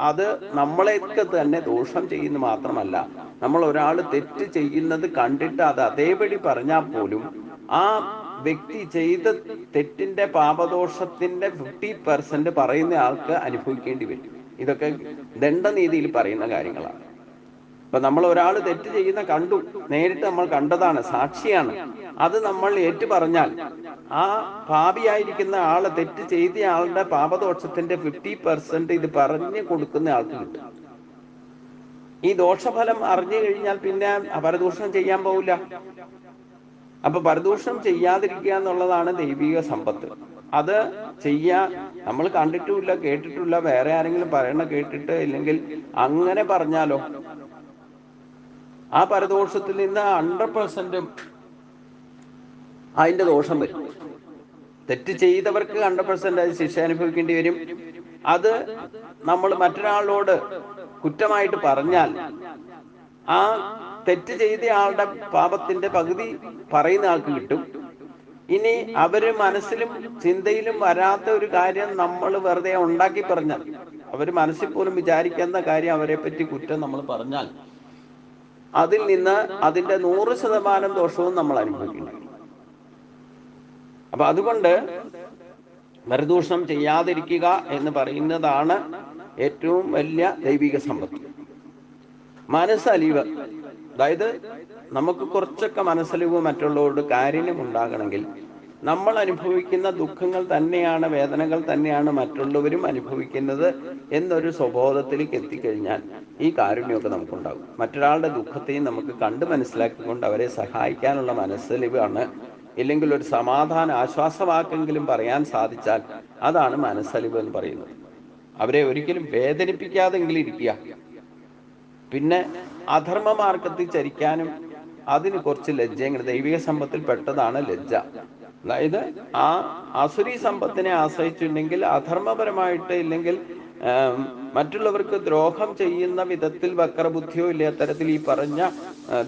അത് നമ്മളെയൊക്കെ തന്നെ ദോഷം ചെയ്യുന്നത് മാത്രമല്ല, നമ്മൾ ഒരാൾ തെറ്റ് ചെയ്യുന്നത് കണ്ടിട്ട് അത് അതേപടി പറഞ്ഞാൽ പോലും ആ വ്യക്തി ചെയ്ത തെറ്റിന്റെ പാപദോഷത്തിന്റെ 50% പറയുന്ന ആൾക്ക് അനുഭവിക്കേണ്ടി വരും. ഇതൊക്കെ ദണ്ഡനീതിയിൽ പറയുന്ന കാര്യങ്ങളാണ്. ഇപ്പൊ നമ്മൾ ഒരാൾ തെറ്റ് ചെയ്യുന്ന കണ്ടു, നേരിട്ട് നമ്മൾ കണ്ടതാണ്, സാക്ഷിയാണ്. അത് നമ്മൾ ഏറ്റു പറഞ്ഞാൽ ആ പാപിയായിരിക്കുന്ന ആള് തെറ്റ് ചെയ്ത ആളുടെ പാപദോഷത്തിന്റെ 50% ഇത് പറഞ്ഞു കൊടുക്കുന്ന ആൾക്ക് കിട്ടും. ഈ ദോഷഫലം അറിഞ്ഞു കഴിഞ്ഞാൽ പിന്നെ പരദൂഷണം ചെയ്യാൻ പോവില്ല. അപ്പൊ പരദൂഷണം ചെയ്യാതിരിക്കുക എന്നുള്ളതാണ് ദൈവിക സമ്പത്ത്. അത് നമ്മൾ കണ്ടിട്ടുമില്ല, കേട്ടിട്ടില്ല, വേറെ ആരെങ്കിലും പറയണ കേട്ടിട്ട് ഇല്ലെങ്കിൽ അങ്ങനെ പറഞ്ഞാലോ ആ പരദോഷത്തിൽ നിന്ന് 100% അതിന്റെ ദോഷം വരും. തെറ്റ് ചെയ്തവർക്ക് 100% അത് ശിക്ഷ അനുഭവിക്കേണ്ടി വരും. അത് നമ്മൾ മറ്റൊരാളോട് കുറ്റമായിട്ട് പറഞ്ഞാൽ ആ തെറ്റ് ചെയ്ത ആളുടെ പാപത്തിന്റെ പകുതി പറയുന്ന ആൾക്ക് കിട്ടും. ഇനി അവര് മനസ്സിലും ചിന്തയിലും വരാത്ത ഒരു കാര്യം നമ്മൾ വെറുതെ ഉണ്ടാക്കി പറഞ്ഞാൽ, അവര് മനസ്സിൽ പോലും വിചാരിക്കുന്ന കാര്യം അവരെ പറ്റി കുറ്റം നമ്മൾ പറഞ്ഞാൽ അതിൽ നിന്ന് അതിന്റെ 100% ദോഷവും നമ്മൾ അനുഭവിക്കുന്നു. അപ്പൊ അതുകൊണ്ട് പരദൂഷണം ചെയ്യാതിരിക്കുക എന്ന് പറയുന്നതാണ് ഏറ്റവും വലിയ ദൈവിക സമ്പത്ത്. മനസ്സലിവ്, അതായത് നമുക്ക് കുറച്ചൊക്കെ മനസ്സലിവ് മറ്റുള്ളവരോട് കാരുണ്യം ഉണ്ടാകണമെങ്കിൽ നമ്മൾ അനുഭവിക്കുന്ന ദുഃഖങ്ങൾ തന്നെയാണ്, വേദനകൾ തന്നെയാണ് മറ്റുള്ളവരും അനുഭവിക്കുന്നത് എന്നൊരു സ്വബോധത്തിലേക്ക് എത്തിക്കഴിഞ്ഞാൽ ഈ കാരുണ്യമൊക്കെ നമുക്കുണ്ടാകും. മറ്റൊരാളുടെ ദുഃഖത്തെയും നമുക്ക് കണ്ട് മനസ്സിലാക്കിക്കൊണ്ട് അവരെ സഹായിക്കാനുള്ള മനസ്സലിവാണ്, ഇല്ലെങ്കിൽ ഒരു സമാധാന ആശ്വാസവാക്കെങ്കിലും പറയാൻ സാധിച്ചാൽ അതാണ് മനസ്സലിവ് എന്ന് പറയുന്നത്. അവരെ ഒരിക്കലും വേദനിപ്പിക്കാതെങ്കിലും ഇരിക്കുക. പിന്നെ അധർമ്മ മാർഗത്തിൽ ചരിക്കാനും അതിന് കുറച്ച് ലജ്ജ, ദൈവിക സമ്പത്തിൽ പെട്ടതാണ് ലജ്ജ. അതായത് ആ അസുരി സമ്പത്തിനെ ആശ്രയിച്ചിട്ടുണ്ടെങ്കിൽ അധർമ്മപരമായിട്ട് ഇല്ലെങ്കിൽ മറ്റുള്ളവർക്ക് ദ്രോഹം ചെയ്യുന്ന വിധത്തിൽ വക്രബുദ്ധിയോ ഇല്ല അത്തരത്തിൽ ഈ പറഞ്ഞ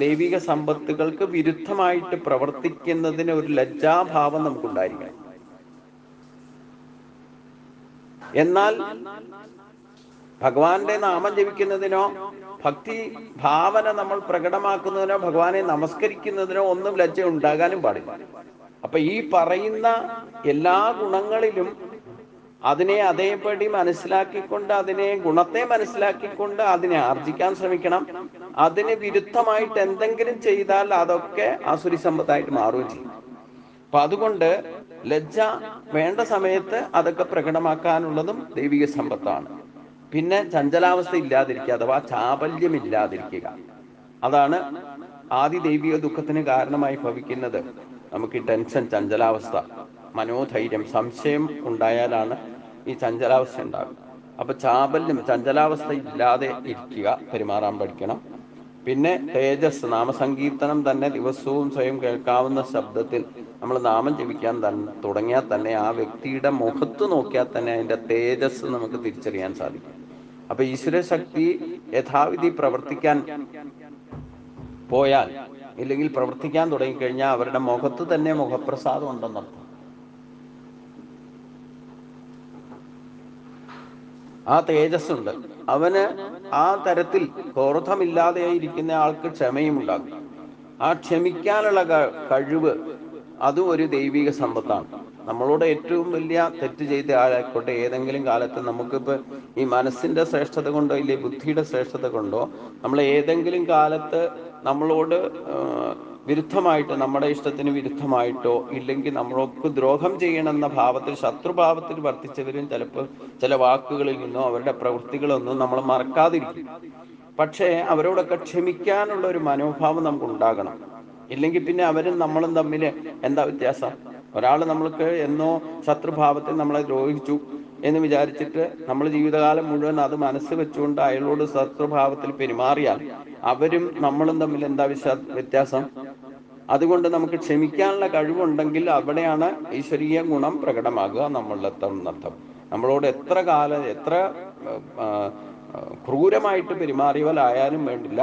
ദൈവിക സമ്പത്തുകൾക്ക് വിരുദ്ധമായിട്ട് പ്രവർത്തിക്കുന്നതിന് ഒരു ലജ്ജാഭാവം നമുക്കുണ്ടായിരിക്കണം. എന്നാൽ ഭഗവാന്റെ നാമം ജപിക്കുന്നതിനോ ഭക്തി ഭാവന നമ്മൾ പ്രകടമാക്കുന്നതിനോ ഭഗവാനെ നമസ്കരിക്കുന്നതിനോ ഒന്നും ലജ്ജ ഉണ്ടാകാനും പാടില്ല. അപ്പൊ ഈ പറയുന്ന എല്ലാ ഗുണങ്ങളിലും അതിനെ അതേപടി മനസ്സിലാക്കിക്കൊണ്ട്, ഗുണത്തെ മനസ്സിലാക്കിക്കൊണ്ട് അതിനെ ആർജിക്കാൻ ശ്രമിക്കണം. അതിന് വിരുദ്ധമായിട്ട് എന്തെങ്കിലും ചെയ്താൽ അതൊക്കെ ആസുരി സമ്പത്തായിട്ട് മാറുകയും ചെയ്യും. അപ്പൊ അതുകൊണ്ട് ലജ്ജ വേണ്ട സമയത്ത് അതൊക്കെ പ്രകടമാക്കാനുള്ളതും ദൈവിക സമ്പത്താണ്. പിന്നെ ചഞ്ചലാവസ്ഥ ഇല്ലാതിരിക്കുക, അഥവാ ചാപല്യം ഇല്ലാതിരിക്കുക. അതാണ് ആദി ദൈവിക ദുഃഖത്തിന് കാരണമായി ഭവിക്കുന്നത്. നമുക്ക് ഈ ടെൻഷൻ, ചഞ്ചലാവസ്ഥ, മനോധൈര്യം, സംശയം ഉണ്ടായാലാണ് ഈ ചഞ്ചലാവസ്ഥ ഉണ്ടാകും. അപ്പൊ ചഞ്ചലാവസ്ഥ ഇല്ലാതെ ഇരിക്കുക, പെരുമാറാൻ പഠിക്കണം. പിന്നെ തേജസ്, നാമസങ്കീർത്തനം തന്നെ ദിവസവും സ്വയം കേൾക്കാവുന്ന ശബ്ദത്തിൽ നമ്മൾ നാമം ജപിക്കാൻ തുടങ്ങിയാൽ തന്നെ ആ വ്യക്തിയുടെ മുഖത്ത് നോക്കിയാൽ തന്നെ അതിന്റെ തേജസ് നമുക്ക് തിരിച്ചറിയാൻ സാധിക്കും. അപ്പൊ ഈശ്വരശക്തി യഥാവിധി പ്രവർത്തിക്കാൻ പോയാൽ, ഇല്ലെങ്കിൽ പ്രവർത്തിക്കാൻ തുടങ്ങിക്കഴിഞ്ഞാൽ അവരുടെ മുഖത്ത് തന്നെ മുഖപ്രസാദം ഉണ്ടെന്നർത്ഥം. ആ തേജസ് ഉണ്ട്. അവന് ആ തരത്തിൽ ക്രോധമില്ലാതെ ഇരിക്കുന്ന ആൾക്ക് ക്ഷമയും ഉണ്ടാകും. ആ ക്ഷമിക്കാനുള്ള കഴിവ് അതും ഒരു ദൈവിക സമ്പത്താണ്. നമ്മളോട് ഏറ്റവും വലിയ തെറ്റ് ചെയ്ത ആളായിക്കോട്ടെ, ഏതെങ്കിലും കാലത്ത് നമുക്കിപ്പോൾ ഈ മനസ്സിന്റെ ശ്രേഷ്ഠത കൊണ്ടോ ഇല്ലേ ബുദ്ധിയുടെ ശ്രേഷ്ഠത കൊണ്ടോ നമ്മൾ ഏതെങ്കിലും കാലത്ത് നമ്മളോട് വിരുദ്ധമായിട്ട്, നമ്മുടെ ഇഷ്ടത്തിന് വിരുദ്ധമായിട്ടോ ഇല്ലെങ്കിൽ നമ്മളൊക്കെ ദ്രോഹം ചെയ്യണമെന്ന ഭാവത്തിൽ, ശത്രുഭാവത്തിൽ വർത്തിച്ചവരും ചിലപ്പോൾ ചില വാക്കുകളിൽ നിന്നോ അവരുടെ പ്രവൃത്തികളൊന്നും നമ്മൾ മറക്കാതിരിക്കും. പക്ഷേ അവരോടൊക്കെ ക്ഷമിക്കാനുള്ള ഒരു മനോഭാവം നമുക്ക് ഉണ്ടാകണം. ഇല്ലെങ്കിൽ പിന്നെ അവരും നമ്മളും തമ്മിൽ എന്താ വ്യത്യാസം? ഒരാൾ നമ്മൾക്ക് എന്നോ ശത്രുഭാവത്തിൽ നമ്മളെ ദ്രോഹിച്ചു എന്ന് വിചാരിച്ചിട്ട് നമ്മൾ ജീവിതകാലം മുഴുവൻ അത് മനസ്സ് വെച്ചുകൊണ്ട് അയാളോട് ശത്രുഭാവത്തിൽ പെരുമാറിയാൽ അവരും നമ്മളും തമ്മിൽ എന്താ വ്യത്യാസം? അതുകൊണ്ട് നമുക്ക് ക്ഷമിക്കാനുള്ള കഴിവുണ്ടെങ്കിൽ അവിടെയാണ് ഈശ്വരീയ ഗുണം പ്രകടമാകുക നമ്മളിലെത്തുന്നർത്ഥം. നമ്മളോട് എത്ര ക്രൂരമായിട്ട് പെരുമാറിയവരായാലും വേണ്ടില്ല,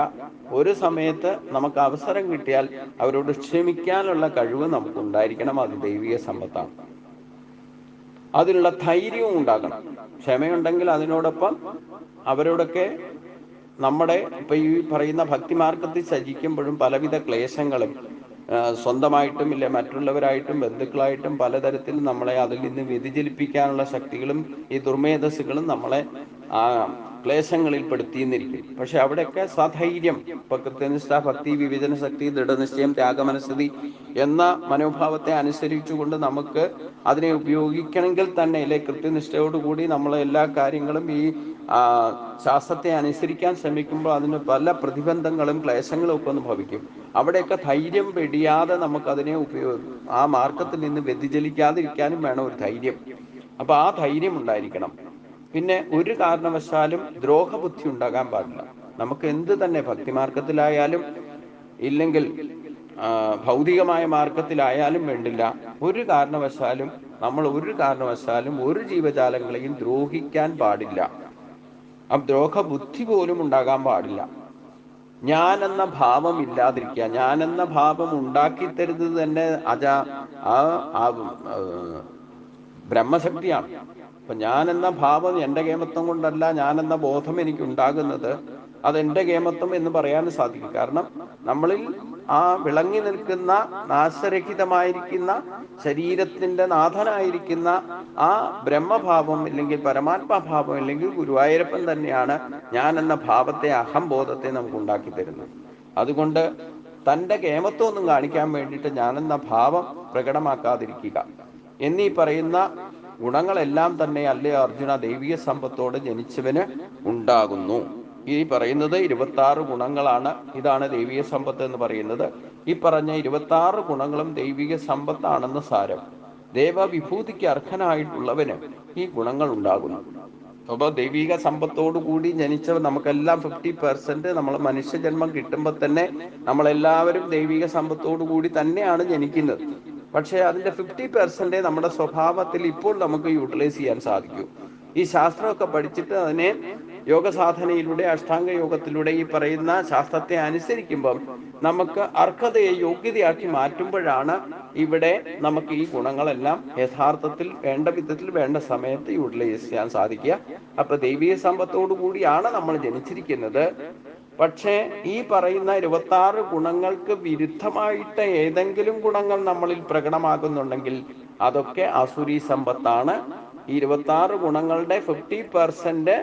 ഒരു സമയത്ത് നമുക്ക് അവസരം കിട്ടിയാൽ അവരോട് ക്ഷമിക്കാനുള്ള കഴിവ് നമുക്കുണ്ടായിരിക്കണം. അത് ദൈവിക സമ്പത്താണ്. അതിനുള്ള ധൈര്യവും ഉണ്ടാകണം. ക്ഷമയുണ്ടെങ്കിൽ അതിനോടൊപ്പം അവരോടൊക്കെ നമ്മുടെ ഇപ്പൊ ഈ പറയുന്ന ഭക്തിമാർഗത്തിൽ സഞ്ചരിക്കുമ്പോഴും പലവിധ ക്ലേശങ്ങളും സ്വന്തമായിട്ടും ഇല്ല മറ്റുള്ളവരായിട്ടും ബന്ധുക്കളായിട്ടും പലതരത്തിൽ നമ്മളെ അതിൽ നിന്ന് വ്യതിചലിപ്പിക്കാനുള്ള ശക്തികളും ഈ ദുർമേധസ്സുകളും നമ്മളെ ക്ലേശങ്ങളിൽ പെടുത്തിയെന്നിരിക്കും. പക്ഷെ അവിടെയൊക്കെ സധൈര്യം, ഇപ്പൊ കൃത്യനിഷ്ഠ, ഭക്തി, വിവേചന ശക്തി, ദൃഢനിശ്ചയം, ത്യാഗമനസ്ഥിതി എന്ന മനോഭാവത്തെ അനുസരിച്ചുകൊണ്ട് നമുക്ക് അതിനെ ഉപയോഗിക്കണമെങ്കിൽ തന്നെ അല്ലെ കൃത്യനിഷ്ഠയോടുകൂടി നമ്മൾ എല്ലാ കാര്യങ്ങളും ഈ ശാസ്ത്രത്തെ അനുസരിക്കാൻ ശ്രമിക്കുമ്പോൾ അതിന് പല പ്രതിബന്ധങ്ങളും ക്ലേശങ്ങളും ഒക്കെ ഒന്ന് ഭവിക്കും. അവിടെയൊക്കെ ധൈര്യം വെടിയാതെ നമുക്കതിനെ ആ മാർഗത്തിൽ നിന്ന് വ്യതിചലിക്കാതിരിക്കാനും വേണം ഒരു ധൈര്യം. അപ്പൊ ആ ധൈര്യം ഉണ്ടായിരിക്കണം. പിന്നെ ഒരു കാരണവശാലും ദ്രോഹബുദ്ധി ഉണ്ടാകാൻ പാടില്ല. നമുക്ക് എന്ത് തന്നെ ഭക്തിമാർഗത്തിലായാലും ഇല്ലെങ്കിൽ ഭൗതികമായ മാർഗത്തിലായാലും വേണ്ടില്ല, ഒരു കാരണവശാലും ഒരു ജീവജാലങ്ങളെയും ദ്രോഹിക്കാൻ പാടില്ല. ആ ദ്രോഹബുദ്ധി പോലും ഉണ്ടാകാൻ പാടില്ല. ഞാനെന്ന ഭാവം ഇല്ലാതിരിക്കുക. ഞാനെന്ന ഭാവം ഉണ്ടാക്കി തരുന്നത് തന്നെ ബ്രഹ്മശക്തിയാണ്. അപ്പൊ ഞാനെന്ന ഭാവം എൻ്റെ കേമത്വം കൊണ്ടല്ല, ഞാനെന്ന ബോധം എനിക്ക് ഉണ്ടാകുന്നത് അതെന്റെ കേമത്വം എന്ന് പറയാൻ സാധിക്കും. കാരണം നമ്മളിൽ ആ വിളങ്ങി നിൽക്കുന്ന നാശരഹിതമായിരിക്കുന്ന ശരീരത്തിന്റെ നാഥനായിരിക്കുന്ന ആ ബ്രഹ്മഭാവം അല്ലെങ്കിൽ പരമാത്മഭാവം അല്ലെങ്കിൽ ഗുരുവായൂരപ്പൻ തന്നെയാണ് ഞാൻ എന്ന ഭാവത്തെ, അഹംബോധത്തെ നമുക്ക് ഉണ്ടാക്കി തരുന്നത്. അതുകൊണ്ട് തൻ്റെ കേമത്വം ഒന്നും കാണിക്കാൻ വേണ്ടിയിട്ട് ഞാനെന്ന ഭാവം പ്രകടമാക്കാതിരിക്കുക എന്നീ പറയുന്ന ഗുണങ്ങളെല്ലാം തന്നെ അല്ലേ അർജുന ദൈവിക സമ്പത്തോട് ജനിച്ചവന് ഉണ്ടാകുന്നു. ഈ പറയുന്നത് 26 ഗുണങ്ങളാണ്. ഇതാണ് ദൈവിക സമ്പത്ത് എന്ന് പറയുന്നത്. ഈ പറഞ്ഞ 26 ഗുണങ്ങളും ദൈവിക സമ്പത്താണെന്ന് സാരം. ദേവവിഭൂതിക്ക് അർഹനായിട്ടുള്ളവന് ഈ ഗുണങ്ങൾ ഉണ്ടാകുന്നു. അപ്പോൾ ദൈവിക സമ്പത്തോടു കൂടി ജനിച്ചവർ നമുക്കെല്ലാം 50% നമ്മൾ മനുഷ്യജന്മം കിട്ടുമ്പോൾ തന്നെ നമ്മളെല്ലാവരും ദൈവിക സമ്പത്തോടു കൂടി തന്നെയാണ് ജനിക്കുന്നത്. പക്ഷേ അതിൻ്റെ 50% നമ്മുടെ സ്വഭാവത്തിൽ ഇപ്പോൾ നമുക്ക് യൂട്ടിലൈസ് ചെയ്യാൻ സാധിക്കൂ. ഈ ശാസ്ത്രമൊക്കെ പഠിച്ചിട്ട് അതിനെ യോഗസാധനയിലൂടെ, അഷ്ടാംഗ യോഗത്തിലൂടെ ഈ പറയുന്ന ശാസ്ത്രത്തെ അനുസരിക്കുമ്പം നമുക്ക് അർഹതയെ യോഗ്യതയാക്കി മാറ്റുമ്പോഴാണ് ഇവിടെ നമുക്ക് ഈ ഗുണങ്ങളെല്ലാം യഥാർത്ഥത്തിൽ വേണ്ട വിധത്തിൽ വേണ്ട സമയത്ത് യൂട്ടിലൈസ് ചെയ്യാൻ സാധിക്കുക. അപ്പൊ ദൈവിക സമ്പത്തോടു കൂടിയാണ് നമ്മൾ ജനിച്ചിരിക്കുന്നത്. പക്ഷേ ഈ പറയുന്ന 26 ഗുണങ്ങൾക്ക് വിരുദ്ധമായിട്ട് ഏതെങ്കിലും ഗുണങ്ങൾ നമ്മളിൽ പ്രകടമാകുന്നുണ്ടെങ്കിൽ അതൊക്കെ അസുരീ സമ്പത്താണ്. ഈ 26 ഗുണങ്ങളുടെ 50%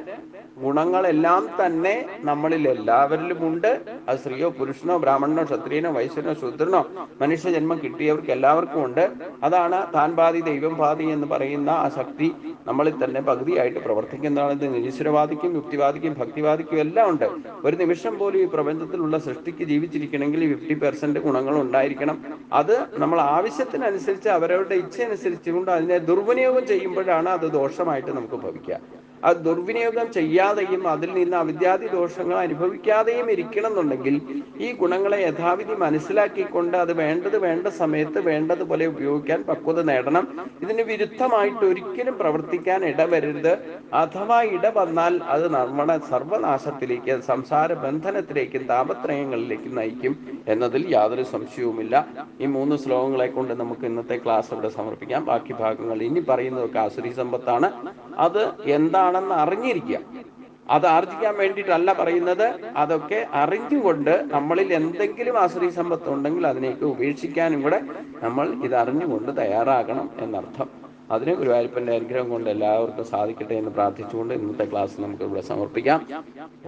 ഗുണങ്ങളെല്ലാം തന്നെ നമ്മളിൽ എല്ലാവരിലും ഉണ്ട്. അത് സ്ത്രീയോ പുരുഷനോ ബ്രാഹ്മണനോ ക്ഷത്രിയനോ വൈശ്യനോ ശൂദ്രനോ മനുഷ്യജന്മം കിട്ടിയവർക്ക് എല്ലാവർക്കും ഉണ്ട്. അതാണ് താൻ പാതി ദൈവം പാതി എന്ന് പറയുന്ന ആ ശക്തി നമ്മളിൽ തന്നെ പകുതിയായിട്ട് പ്രവർത്തിക്കുന്നതാണ്. ഇത് നിരീശ്വരവാദിക്കും യുക്തിവാദിക്കും ഭക്തിവാദിക്കും എല്ലാം ഉണ്ട്. ഒരു നിമിഷം പോലും ഈ പ്രപഞ്ചത്തിലുള്ള സൃഷ്ടിക്ക് ജീവിച്ചിരിക്കണമെങ്കിൽ 50% ഗുണങ്ങൾ ഉണ്ടായിരിക്കണം. അത് നമ്മൾ ആവശ്യത്തിനനുസരിച്ച് അവരവരുടെ ഇച്ഛ അനുസരിച്ചുകൊണ്ട് അതിനെ ദുർവിനിയോഗം ചെയ്യുമ്പോഴാണ് അത് ദോഷമായിട്ട് നമുക്ക് ഭവിക്കുക. അത് ദുർവിനിയോഗം ചെയ്യാതെയും അതിൽ നിന്ന് അവിദ്യാദി ദോഷങ്ങൾ അനുഭവിക്കാതെയും ഇരിക്കണം എന്നുണ്ടെങ്കിൽ ഈ ഗുണങ്ങളെ യഥാവിധി മനസ്സിലാക്കിക്കൊണ്ട് അത് വേണ്ട സമയത്ത് വേണ്ടതുപോലെ ഉപയോഗിക്കാൻ പക്വത നേടണം. ഇതിന് വിരുദ്ധമായിട്ട് ഒരിക്കലും പ്രവർത്തിക്കാൻ ഇടവരരുത്. അഥവാ ഇടവന്നാൽ അത് നമ്മുടെ സർവനാശത്തിലേക്ക്, സംസാര ബന്ധനത്തിലേക്കും താപത്രയങ്ങളിലേക്കും നയിക്കും എന്നതിൽ യാതൊരു സംശയവുമില്ല. ഈ 3 ശ്ലോകങ്ങളെ കൊണ്ട് നമുക്ക് ഇന്നത്തെ ക്ലാസ് ഇവിടെ സമർപ്പിക്കാം. ബാക്കി ഭാഗങ്ങൾ ഇനി പറയുന്നതൊക്കെ ആസുരി സമ്പത്താണ്. അത് എന്താണെന്ന് അറിഞ്ഞിരിക്കുക. അത് ആർജിക്കാൻ വേണ്ടിയിട്ടല്ല പറയുന്നത്. അതൊക്കെ അറിഞ്ഞുകൊണ്ട് നമ്മളിൽ എന്തെങ്കിലും ആസുരി സമ്പത്ത് ഉണ്ടെങ്കിൽ അതിനെയൊക്കെ ഉപേക്ഷിക്കാനും കൂടെ നമ്മൾ ഇത് അറിഞ്ഞുകൊണ്ട് തയ്യാറാകണം എന്നർത്ഥം. അതിന് ഗുരുവായൂരപ്പന്റെ അനുഗ്രഹം കൊണ്ട് എല്ലാവർക്കും സാധിക്കട്ടെ എന്ന് പ്രാർത്ഥിച്ചുകൊണ്ട് ഇന്നത്തെ ക്ലാസ് നമുക്ക് ഇവിടെ സമർപ്പിക്കാം.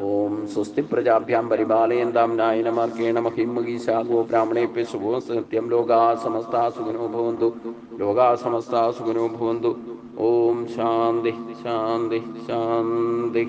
ഓം സ്വസ്തി പ്രജാഭ്യാം പരിപാലയന്താം ന്യായേന മാർഗേണ മഹിം മഹീശാ ഗോ ബ്രാഹ്മണേഭ്യഃ ശുഭോ സത്യം. ലോകാഃ സമസ്താഃ സുഖിനോ ഭവന്തു. ലോകാഃ സമസ്താഃ സുഖിനോ ഭവന്തു. ഓം ശാന്തി ശാന്തി ശാന്തി.